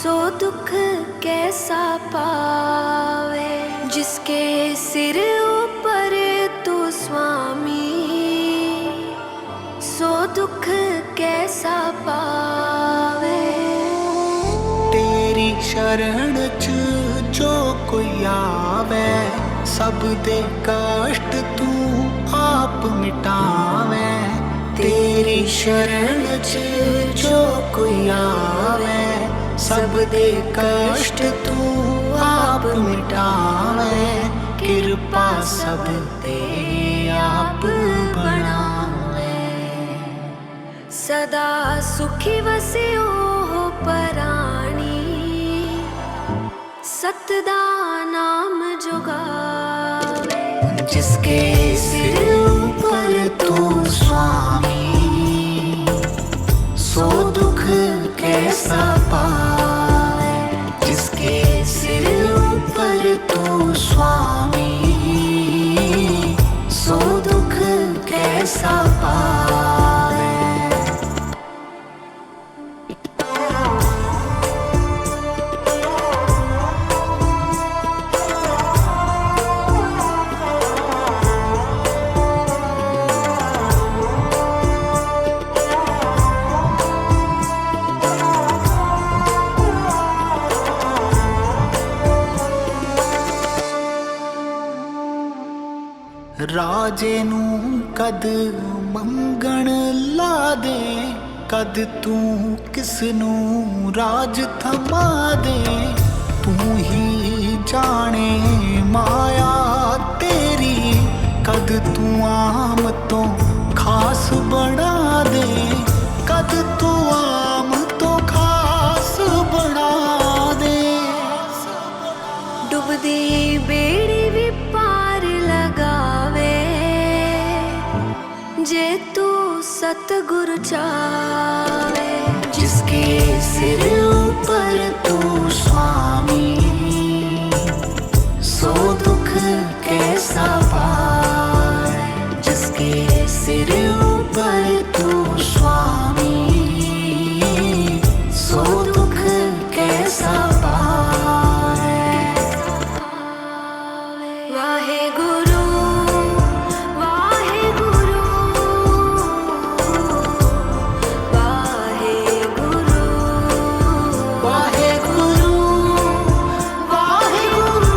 सो दुख कैसा पावे, जिसके सिर ऊपर तू स्वामी, सो दुख कैसा पावे। तेरी शरण च जो कोई आवे, सब दे कष्ट तू आप मिटावे। तेरी शरण च जो कोई आवे, सब दे कष्ट तू आप मिटावे। कृपा सब ते आप बनावे। सदा सुखी वसियो हो पराणी, सतदा नाम जुगावे। जिसके सिर ऊपर तू स्वामी, सो दुख कैसा पावे। जिसके सिर ऊपर तू स्वामी, सो दुख कैसा पावे। राजे नू कद मंगण ला दे, कद तू किसनू राज थमा दे। तू ही जाने माया तेरी, कद तू आम तो खास बना दे। कद तू आम तो खास बना दे। डुबदी बेड़ी भी पार लगावे, जे तू सतगुरु चावे। जिसके सिर ऊपर तू स्वामी, सो दुख कैसा पावे। जिसके सिर ऊपर तू स्वामी, सो दुख कैसा पावे। वाहे गुरु, वाहे गुरु, वाहे गुरु, वाहे गुरु, वाहे गुरु,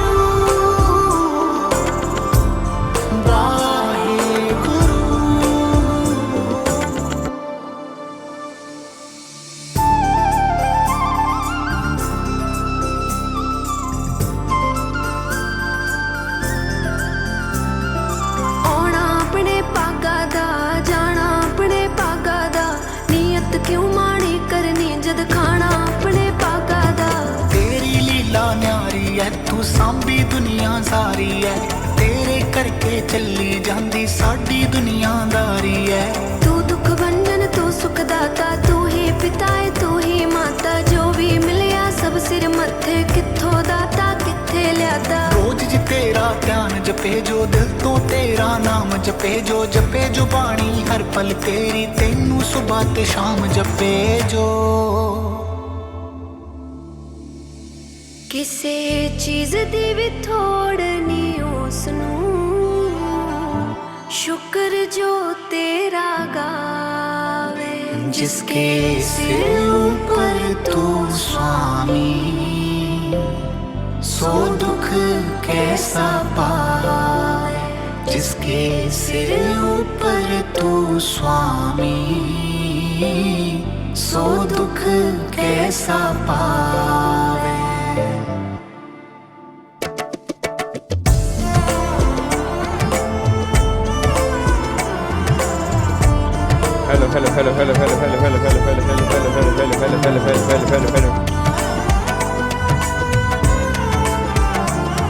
वाहे गुरु। आउणा अपने भागा दा, जाना अपने भागा दा। नीयत क्यों माड़ी करनी जद खाना अपने भागा दा। तेरी लीला न्यारी है, तू सांभी दुनिया सारी है। तेरे करके चली जांदी साडी दुनियादारी है। तू दुख भंजन तू सुख दाता, तू ही पिता है तू ही माता। जो भी मिलिया सब सिर मत्थे, कित्थों दाता कित्थे ल्यादा। रोज जी तेरा ध्यान जपे जो, दिल तो तेरा नाम जपे जो। जपे जो बाणी हर पल तेरी, तेनू सुबह ते शाम जपे जो। किसे चीज दी भी थोड़ नी उसनू, शुक्र जो तेरा गावे। जिसके सिर ऊपर तू स्वामी, सो दुख कैसा पावे। जिसके सिर ऊपर तू स्वामी, सो दुख कैसा पावे। Hello, hello, hello, hello, hello, hello, hello, hello, hello, hello, hello, hello, hello, hello, hello, hello, hello, hello.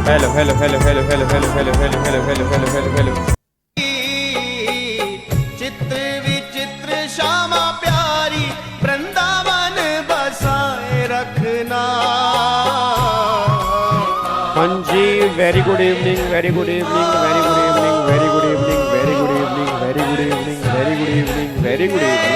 Hello, hello, hello, hello, hello, hello, hello, hello, hello, hello, hello, hello, hello. चित्र विचित्र श्यामा प्यारी, वृंदावन बसाए रखना। हाँ जी, very good evening, very good evening, very good evening, very good evening, very good evening, very good evening, very good evening, very good evening, very good evening.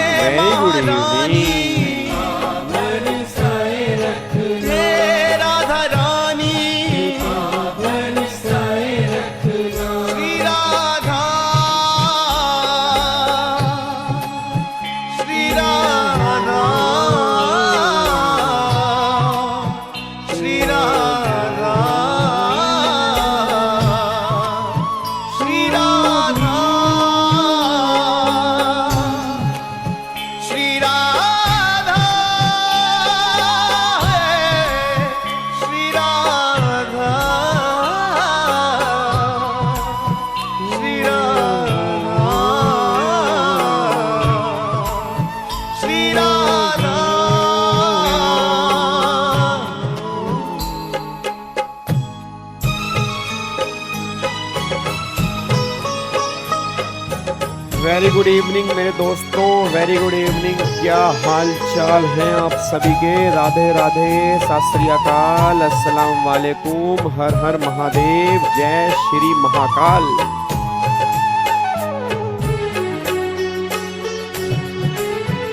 Good evening मेरे दोस्तों, very good evening. क्या हाल चाल है आप सभी के? राधे राधे, सत श्री अकाल, अस्सलाम वालेकुम, हर हर महादेव, जय श्री महाकाल।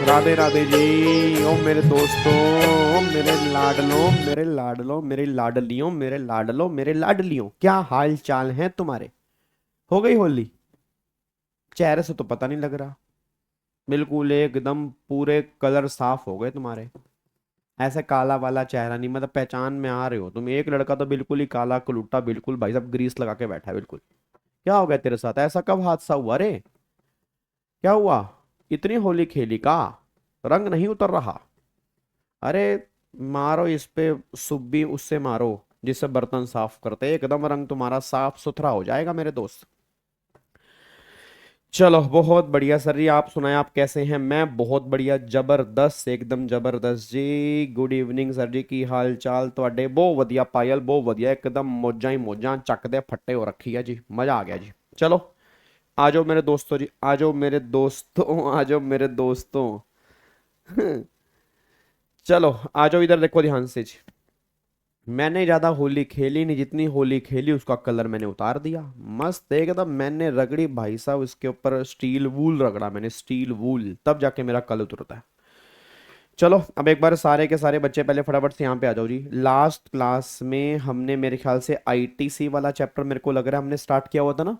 राधे राधे जी। ओ मेरे दोस्तों, मेरे लाडलों, मेरे लाडलों, मेरी लाडलियों, मेरे लाडलों, मेरे लाडलियों, क्या हाल चाल है तुम्हारे? हो गई होली? चेहरे से तो पता नहीं लग रहा, बिल्कुल एकदम पूरे कलर साफ हो गए तुम्हारे। ऐसे काला वाला चेहरा नहीं, मतलब पहचान में आ रहे हो तुम। एक लड़का तो बिल्कुल ही काला कलूटा, बिल्कुल भाई साहब ग्रीस लगा के बैठा है बिल्कुल। क्या हो गया तेरे साथ? ऐसा कब हादसा हुआ रे? क्या हुआ? इतनी होली खेली का रंग नहीं उतर रहा? अरे मारो इस पे सुब्बी, उससे मारो जिससे बर्तन साफ करते, एकदम रंग तुम्हारा साफ सुथरा हो जाएगा मेरे दोस्त। चलो बहुत बढ़िया सर जी, आप सुनाएं, आप कैसे हैं? मैं बहुत बढ़िया, जबरदस्त, एकदम जबरदस्त जी। गुड इवनिंग सर जी, की हाल चाल ਤੁਹਾਡੇ? बहुत ਵਧੀਆ पायल, बहुत ਵਧੀਆ, एकदम मौजा ही मौजा ਚੱਕਦੇ फट्टे हो रखी है जी, मजा आ गया जी। चलो आ जाओ मेरे दोस्तों जी, आ जाओ मेरे दोस्तों, आ जाओ मेरे दोस्तों। चलो आ जाओ इधर, देखो ध्यान से जी। मैंने ज्यादा होली खेली नहीं, जितनी होली खेली उसका कलर मैंने उतार दिया मस्त एकदम। मैंने रगड़ी भाई साहब, इसके ऊपर स्टील वूल रगड़ा मैंने, स्टील वूल, तब जाके मेरा कलर उतरता है। चलो अब एक बार सारे के सारे बच्चे पहले फटाफट से यहाँ पे आ जाओ जी। लास्ट क्लास में हमने मेरे ख्याल से आईटीसी वाला चैप्टर, मेरे को लग रहा है हमने स्टार्ट किया हुआ था ना।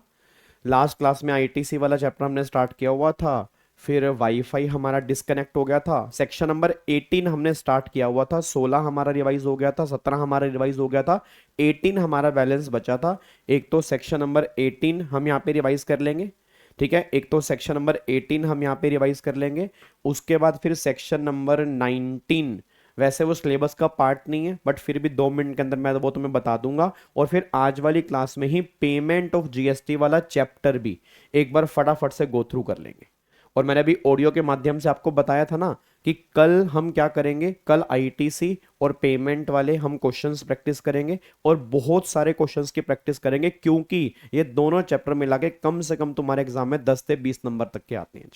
लास्ट क्लास में आईटीसी वाला चैप्टर हमने स्टार्ट किया हुआ था। फिर वाईफाई हमारा डिस्कनेक्ट हो गया था। सेक्शन नंबर 18 हमने स्टार्ट किया हुआ था, 16 हमारा रिवाइज हो गया था, 17 हमारा रिवाइज हो गया था, 18 हमारा बैलेंस बचा था। एक तो सेक्शन नंबर 18 हम यहाँ पे रिवाइज कर लेंगे, ठीक है। एक तो सेक्शन नंबर 18 हम यहाँ पे रिवाइज कर लेंगे। उसके बाद फिर सेक्शन नंबर 19, वैसे वो सिलेबस का पार्ट नहीं है बट फिर भी 2 मिनट के अंदर मैं वो तुम्हें बता दूंगा। और फिर आज वाली क्लास में ही पेमेंट ऑफ जीएसटी वाला चैप्टर भी एक बार फटाफट से गो थ्रू कर लेंगे। और मैंने अभी ऑडियो के माध्यम से आपको बताया था ना कि कल हम क्या करेंगे, कल आईटीसी और पेमेंट वाले हम क्वेश्चंस प्रैक्टिस करेंगे और बहुत सारे क्वेश्चंस की प्रैक्टिस करेंगे, क्योंकि ये दोनों चैप्टर मिला के कम से कम तुम्हारे एग्जाम में 10 से 20 नंबर तक के आते हैं।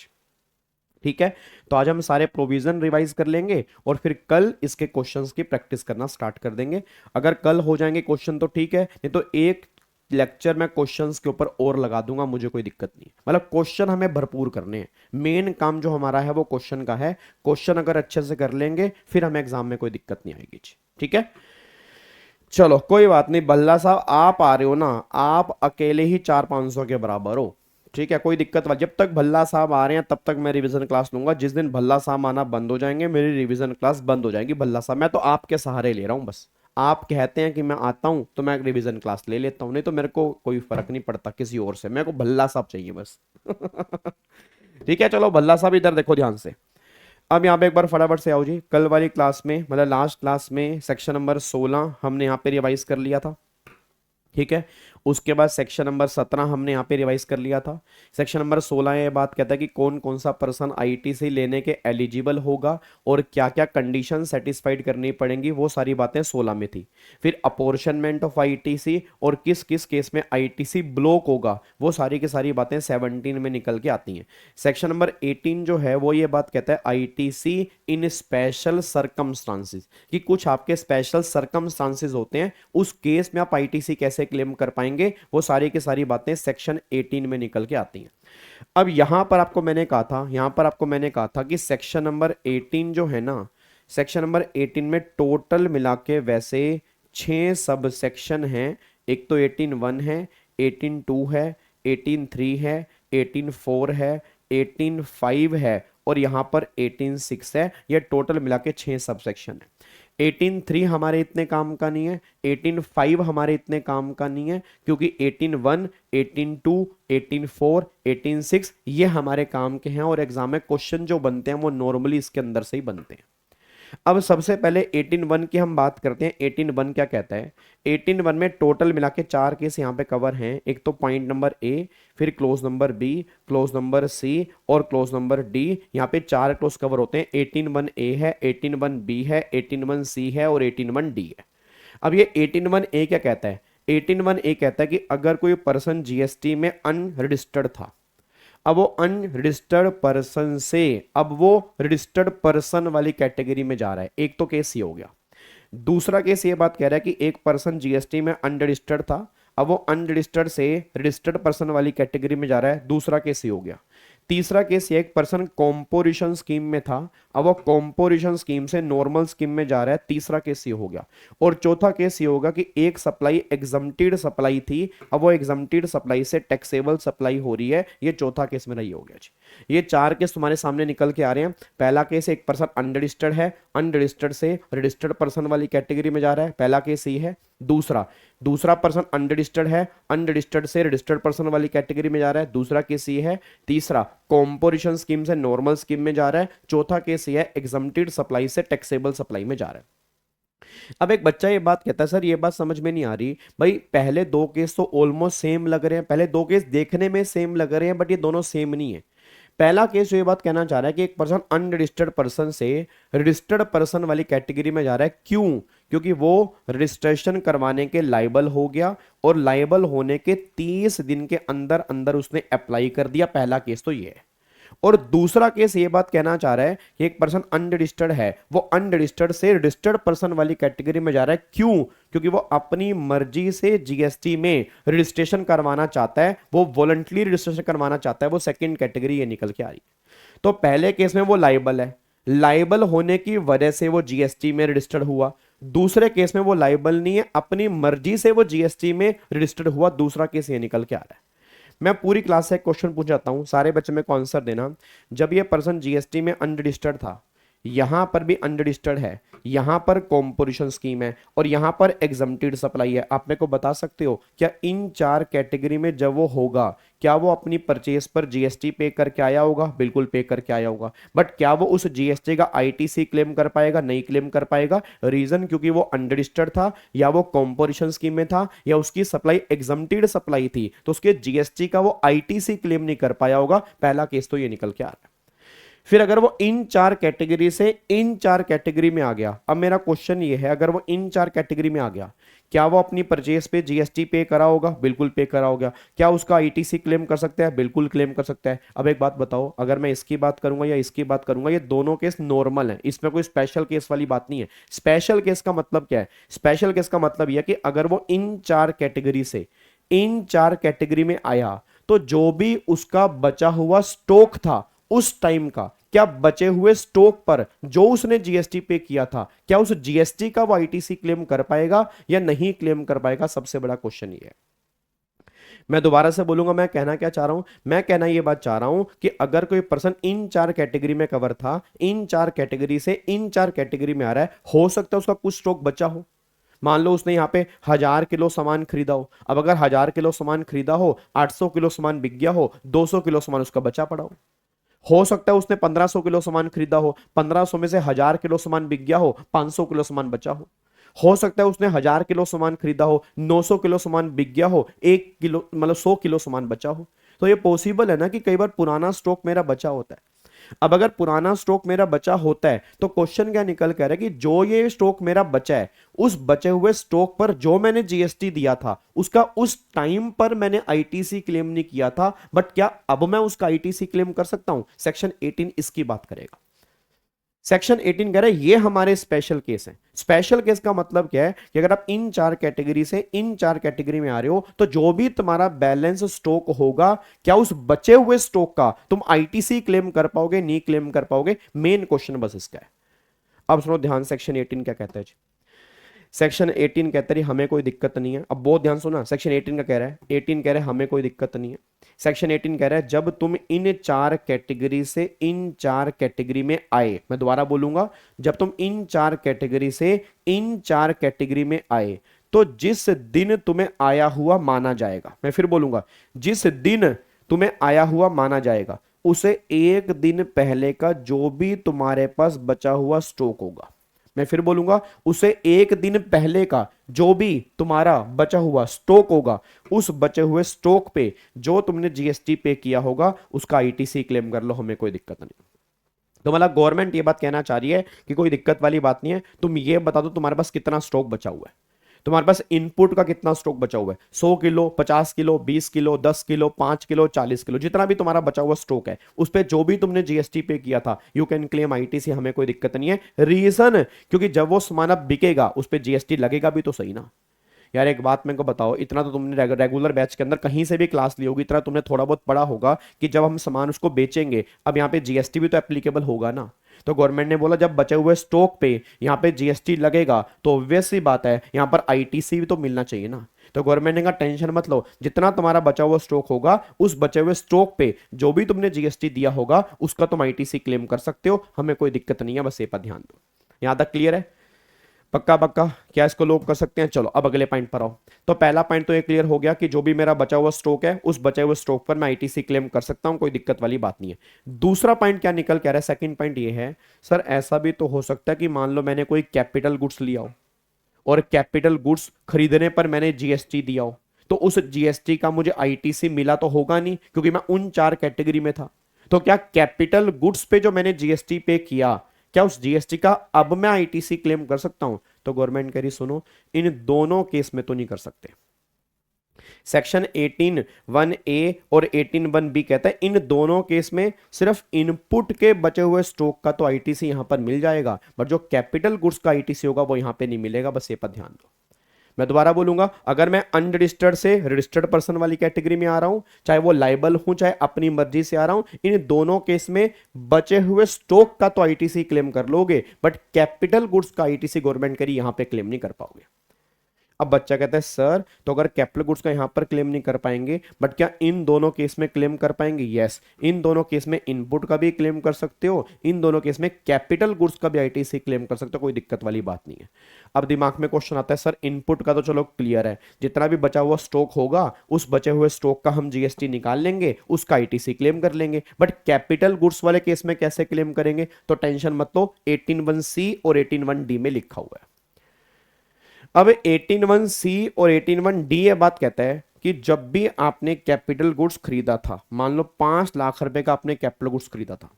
ठीक है, तो आज हम सारे प्रोविजन रिवाइज कर लेंगे और फिर कल इसके क्वेश्चंस की प्रैक्टिस करना स्टार्ट कर देंगे। अगर कल हो जाएंगे क्वेश्चन तो ठीक है, नहीं तो एक लेक्चर में क्वेश्चंस के ऊपर और लगा दूंगा, मुझे कोई दिक्कत नहीं। मतलब क्वेश्चन हमें भरपूर करने हैं, मेन काम जो हमारा है वो क्वेश्चन का है। क्वेश्चन अगर अच्छे से कर लेंगे फिर हमें एग्जाम में कोई दिक्कत नहीं आएगी जी, ठीक है। चलो कोई बात नहीं, भल्ला साहब आप आ रहे हो ना, आप अकेले ही 400-500 के बराबर हो, ठीक है, कोई दिक्कत वाली। जब तक भल्ला साहब आ रहे हैं तब तक मैं रिवीजन क्लास लूंगा। जिस दिन भल्ला साहब आना बंद हो जाएंगे मेरी रिवीजन क्लास बंद हो जाएगी। भल्ला साहब मैं तो आपके सहारे ले रहा हूँ, बस आप कहते हैं कि मैं आता हूं तो मैं रिवीजन क्लास ले लेता हूं, नहीं तो मेरे को कोई फर्क नहीं पड़ता किसी और से, मेरे को भल्ला साहब चाहिए बस। ठीक है, चलो भल्ला साहब इधर देखो ध्यान से। अब यहाँ पे एक बार फटाफट से आओ जी। कल वाली क्लास में, मतलब लास्ट क्लास में, सेक्शन नंबर 16 हमने यहाँ पे रिवाइज कर लिया था, ठीक है। उसके बाद सेक्शन नंबर 17 हमने यहाँ पे रिवाइज कर लिया था। सेक्शन नंबर 16 ये बात कहता है कि कौन कौन सा पर्सन आईटीसी लेने के एलिजिबल होगा और क्या क्या कंडीशन सेटिस्फाइड करनी पड़ेंगी, वो सारी बातें 16 में थी। फिर अपॉर्शनमेंट ऑफ आईटीसी और किस किस केस में आईटीसी ब्लॉक होगा, वो सारी की सारी बातें 17 में निकल के आती हैं। सेक्शन नंबर 18 जो है वो ये बात कहता है आईटीसी इन स्पेशल सर्कमस्टांसिस, कि कुछ आपके स्पेशल सर्कमस्टांसिस होते हैं, उस केस में आप आईटीसी कैसे क्लेम कर पाएंगे, वो सारी की सारी बातें सेक्शन 18 में निकल के आती हैं। अब यहां पर आपको मैंने कहा था कि सेक्शन नंबर 18 जो है ना, सेक्शन नंबर 18 में टोटल मिला के वैसे 6 सब सेक्शन हैं। एक तो 18(1) है, 18(2) है, 18(3) है, 18(4) है, 18(5) है और यहां पर 18(6) है। ये टोटल मिला के 6 सब सेक्शन है। 18(3) हमारे इतने काम का नहीं है, 18(5) हमारे इतने काम का नहीं है, क्योंकि 18(1), 18(2), 18(4), 18(6) ये हमारे काम के हैं और एग्जाम में क्वेश्चन जो बनते हैं वो नॉर्मली इसके अंदर से ही बनते हैं। अब सबसे पहले 18(1) की हम बात करते हैं। 18(1) क्या कहता है? 18(1) में टोटल मिला के 4 केस यहाँ पे कवर हैं। एक तो पॉइंट नंबर ए, फिर close number B, close number C और क्लोज नंबर डी। यहाँ पे 4 क्लोज कवर होते हैं। 18(1) है, 18(1) है, 18(1) है और 18(1) है। अब ये 18(1) क्या कहता है? 18(1) कहता है कि अगर कोई पर्सन जीएसटी में अनरजिस्टर्ड था अब वो अनरजिस्टर्ड पर्सन से अब वो रजिस्टर्ड पर्सन वाली कैटेगरी में जा रहा है। एक तो केस ये हो गया। दूसरा केस ये बात कह रहा है कि एक पर्सन जीएसटी में अनरजिस्टर्ड था, अब वो अनरजिस्टर्ड से रजिस्टर्ड पर्सन वाली कैटेगरी में जा रहा है। दूसरा केस ये हो गया। तीसरा केस ये, एक पर्सन कॉम्पोजिशन स्कीम में था, अब वो कॉम्पोजिशन स्कीम से नॉर्मल स्कीम में जा रहा है। तीसरा केस ये हो गया। और चौथा केस ये होगा कि एक सप्लाई एग्जम्प्टेड सप्लाई थी, अब वो एग्जम्प्टेड सप्लाई से टैक्सेबल सप्लाई हो रही है। ये चौथा केस मेरा ये हो गया जी। ये चार केस तुम्हारे सामने निकल के आ रहे हैं। पहला केस, एक पर्सन अनरजिस्टर्ड है, अनरजिस्टर्ड से रजिस्टर्ड पर्सन वाली कैटेगरी में जा रहा है, पहला केस ये है। दूसरा पर्सन अनरजिस्टर्ड है, अनरजिस्टर्ड से रजिस्टर्ड पर्सन वाली कैटेगरी में जा रहा है, दूसरा केस ये है। तीसरा, कॉम्पोजिशन स्कीम से नॉर्मल स्कीम में जा रहा है। चौथा केस ये है, एग्जम्प्टेड सप्लाई से टैक्सेबल सप्लाई में जा रहा है। अब एक बच्चा ये बात कहता है, सर ये बात समझ में नहीं आ रही भाई, पहले दो केस तो ऑलमोस्ट सेम लग रहे हैं, पहले दो केस देखने में सेम लग रहे हैं, बट ये दोनों सेम नहीं है। पहला केस ये बात कहना चाह रहा है कि एक पर्सन अनरजिस्टर्ड पर्सन से रजिस्टर्ड पर्सन वाली कैटेगरी में जा रहा है। क्यों? क्योंकि वो रजिस्ट्रेशन करवाने के लायबल हो गया और लायबल होने के 30 दिन के अंदर अंदर उसने अप्लाई कर दिया। पहला केस तो ये है। और दूसरा केस ये बात कहना चाह रहा है कि एक पर्सन अनरजिस्टर्ड है, वो अनरजिस्टर्ड से रजिस्टर्ड पर्सन वाली कैटेगरी में जा रहा है। क्यों? क्योंकि वो अपनी मर्जी से जीएसटी में रजिस्ट्रेशन करवाना चाहता है, वो वॉलंटरी रजिस्ट्रेशन करवाना चाहता है, वो सेकंड कैटेगरी ये निकल के आ रही है। तो पहले केस में वो लायबल है, लायबल होने की वजह से वो जीएसटी में रजिस्टर्ड हुआ। दूसरे केस में वो लायबल नहीं है, अपनी मर्जी से वो जीएसटी में रजिस्टर्ड हुआ। दूसरा केस ये निकल के आ रहा है। मैं पूरी क्लास से एक क्वेश्चन पूछ जाता हूं, सारे बच्चे मेरे को आंसर देना। जब ये पर्सन जीएसटी में अनरजिस्टर्ड था, यहां पर भी अनरजिस्टर्ड है, यहां पर कॉम्पोजिशन स्कीम है और यहां पर एग्जम्प्टेड सप्लाई है, आप मेरे को बता सकते हो क्या इन चार कैटेगरी में जब वो होगा, क्या वो अपनी परचेज पर जीएसटी पे करके आया होगा? बिल्कुल पे करके आया होगा। बट क्या वो उस जीएसटी का आईटीसी क्लेम कर पाएगा? नहीं क्लेम कर पाएगा। रीजन, क्योंकि वो अनरजिस्टर्ड था, या वो कॉम्पोजिशन स्कीम में था, या उसकी सप्लाई एग्जम्प्टेड सप्लाई थी, तो उसके जीएसटी का वो आईटीसी क्लेम नहीं कर पाया होगा। पहला केस तो ये निकल के आ रहा है। फिर अगर वो इन चार कैटेगरी से इन चार कैटेगरी में आ गया, अब मेरा क्वेश्चन ये है, अगर वो इन चार कैटेगरी में आ गया, क्या वो अपनी परचेज पे जीएसटी पे करा होगा? बिल्कुल पे करा होगा। क्या उसका आईटीसी क्लेम कर सकता है? बिल्कुल क्लेम कर सकता है। अब एक बात बताओ, अगर मैं इसकी बात करूंगा या इसकी बात करूंगा, ये दोनों केस नॉर्मल है, इसमें कोई स्पेशल केस वाली बात नहीं है। स्पेशल केस का मतलब क्या है? स्पेशल केस का मतलब यह कि अगर वो इन चार कैटेगरी से इन चार कैटेगरी में आया, तो जो भी उसका बचा हुआ स्टॉक था उस टाइम का, क्या बचे हुए स्टॉक पर जो उसने जीएसटी पे किया था, क्या उस जीएसटी का वो आईटीसी क्लेम कर पाएगा या नहीं क्लेम कर पाएगा? सबसे बड़ा क्वेश्चन ये है। मैं दोबारा से बोलूंगा, मैं कहना क्या चाह रहा हूं? मैं कहना ये बात चाह रहा हूं कि अगर कोई पर्सन इन चार कैटेगरी में कवर था, इन चार कैटेगरी से इन चार कैटेगरी में आ रहा है, हो सकता है उसका कुछ स्टॉक बचा हो। मान लो उसने यहाँ पे 1000 किलो सामान खरीदा हो। अब अगर 1000 किलो सामान खरीदा हो, 800 किलो सामान बिक गया हो, 200 किलो सामान उसका बचा पड़ा हो सकता है उसने 1500 किलो सामान खरीदा हो, 1500 में से 1000 किलो सामान बिक गया हो, 500 किलो सामान बचा हो सकता है उसने 1000 किलो सामान खरीदा हो, 900 किलो सामान बिक गया हो, 1 किलो मतलब 100 किलो सामान बचा हो। तो ये पॉसिबल है ना कि कई बार पुराना स्टॉक मेरा बचा होता है। अब अगर पुराना स्टॉक मेरा बचा होता है, तो क्वेश्चन क्या निकल कर है कि जो ये स्टॉक मेरा बचा है, उस बचे हुए स्टॉक पर जो मैंने जीएसटी दिया था, उसका उस टाइम पर मैंने आईटीसी क्लेम नहीं किया था, बट क्या अब मैं उसका आईटीसी क्लेम कर सकता हूं? सेक्शन 18 इसकी बात करेगा। सेक्शन 18 कह रहा है ये हमारे स्पेशल केस है। स्पेशल केस का मतलब क्या है कि अगर आप इन चार कैटेगरी से इन चार कैटेगरी में आ रहे हो, तो जो भी तुम्हारा बैलेंस स्टॉक होगा, क्या उस बचे हुए स्टॉक का तुम आईटीसी क्लेम कर पाओगे? नहीं क्लेम कर पाओगे। मेन क्वेश्चन बस इसका है। अब सुनो ध्यान, सेक्शन 18 क्या कहता है जी? सेक्शन 18 कहता है हमें कोई दिक्कत नहीं है। अब बहुत ध्यान सुना, सेक्शन 18 का कह रहा है, 18 कह रहा है हमें कोई दिक्कत नहीं है। सेक्शन 18 कह रहा है जब तुम इन चार कैटेगरी से इन चार कैटेगरी में आए, मैं दोबारा बोलूंगा, जब तुम इन चार कैटेगरी से इन चार कैटेगरी में आए, तो जिस दिन तुम्हें आया हुआ माना जाएगा, मैं फिर बोलूंगा, जिस दिन तुम्हें आया हुआ माना जाएगा, उसे एक दिन पहले का जो भी तुम्हारे पास बचा हुआ स्टॉक होगा, मैं फिर बोलूंगा, उसे एक दिन पहले का जो भी तुम्हारा बचा हुआ स्टॉक होगा, उस बचे हुए स्टॉक पे जो तुमने जीएसटी पे किया होगा, उसका आईटीसी क्लेम कर लो, हमें कोई दिक्कत नहीं। तो मतलब गवर्नमेंट ये बात कहना चाह रही है कि कोई दिक्कत वाली बात नहीं है, तुम ये बता दो तुम्हारे पास कितना स्टॉक बचा हुआ है। तुम्हारे पास इनपुट का कितना स्टॉक बचा हुआ है, 100 kilo, 50 kilo, 20 kilo, 10 kilo, 5 kilo, 40 kilo, जितना भी तुम्हारा बचा हुआ स्टॉक है, उस पर जो भी तुमने जीएसटी पे किया था, यू कैन क्लेम आईटीसी, हमें कोई दिक्कत नहीं है। रीजन, क्योंकि जब वो सामान अब बिकेगा उस पर जीएसटी लगेगा भी तो सही ना। यार एक बात मेरे को बताओ, इतना तो तुमने रेगुलर बैच के अंदर कहीं से भी क्लास ली होगी, इतना तुमने थोड़ा बहुत पढ़ा होगा कि जब हम सामान उसको बेचेंगे, अब यहाँ पे जीएसटी भी तो एप्लीकेबल होगा ना। तो गवर्नमेंट ने बोला जब बचे हुए स्टॉक पे यहाँ पे जीएसटी लगेगा तो ऑब्वियस सी बात है यहाँ पर आईटीसी भी तो मिलना चाहिए ना। तो गवर्नमेंट ने कहा टेंशन मत लो, जितना तुम्हारा बचा हुआ स्टॉक होगा उस बचे हुए स्टॉक पे जो भी तुमने जीएसटी दिया होगा उसका तुम आईटीसी क्लेम कर सकते हो, हमें कोई दिक्कत नहीं है, बस ये पर ध्यान दो। यहां तक क्लियर है? पक्का पक्का, क्या इसको लोग कर सकते हैं? चलो अब अगले पॉइंट पर आओ। तो पहला पॉइंट तो ये क्लियर हो गया कि जो भी मेरा बचा हुआ स्टॉक है उस बचे हुए स्टॉक पर मैं आईटीसी क्लेम कर सकता हूं, कोई दिक्कत वाली बात नहीं है। दूसरा पॉइंट क्या निकल के आ रहा है, सेकंड पॉइंट ये है सर ऐसा भी तो हो सकता है कि मान लो मैंने कोई कैपिटल गुड्स लिया हो और कैपिटल गुड्स खरीदने पर मैंने जीएसटी दिया हो, तो उस जीएसटी का मुझे आईटीसी मिला तो होगा नहीं क्योंकि मैं उन 4 कैटेगरी में था। तो क्या कैपिटल गुड्स पे जो मैंने जीएसटी पे किया, क्या उस जीएसटी का अब मैं आईटीसी क्लेम कर सकता हूं? तो गवर्नमेंट कह रही सुनो, इन दोनों केस में तो नहीं कर सकते। सेक्शन 18(1)(a) और 18(1)(b कहता है इन दोनों केस में सिर्फ इनपुट के बचे हुए स्टॉक का तो आईटीसी यहां पर मिल जाएगा, बट जो कैपिटल गुड्स का आईटीसी होगा वो यहां पे नहीं मिलेगा, बस ये पर ध्यान दो। मैं दोबारा बोलूंगा, अगर मैं अनरजिस्टर्ड से रजिस्टर्ड पर्सन वाली कैटेगरी में आ रहा हूं, चाहे वो लाइबल हूं चाहे अपनी मर्जी से आ रहा हूं, इन दोनों केस में बचे हुए स्टॉक का तो आईटीसी क्लेम कर लोगे, बट कैपिटल गुड्स का आईटीसी गवर्नमेंट करी यहां पे क्लेम नहीं कर पाओगे। अब बच्चा कहता है सर तो अगर कैपिटल गुड्स का यहां पर क्लेम नहीं कर पाएंगे, बट क्या इन दोनों केस में क्लेम कर पाएंगे? यस, इन दोनों केस में इनपुट का भी क्लेम कर सकते हो, इन दोनों केस में कैपिटल गुड्स का भी आईटीसी क्लेम कर सकते हो, कोई दिक्कत वाली बात नहीं है। अब दिमाग में क्वेश्चन आता है सर इनपुट का तो चलो क्लियर है, जितना भी बचा हुआ स्टॉक होगा उस बचे हुए स्टॉक का हम जीएसटी निकाल लेंगे, उसका आईटीसी क्लेम कर लेंगे, बट कैपिटल गुड्स वाले केस में कैसे क्लेम करेंगे? तो टेंशन मत लो, 18(1)(c) और 18(1)(d) में लिखा हुआ है। अब 18(1)(c) और 18(1)(d) ये बात कहता है कि जब भी आपने कैपिटल गुड्स खरीदा था, मान लो 5 लाख रुपए का आपने कैपिटल गुड्स खरीदा था,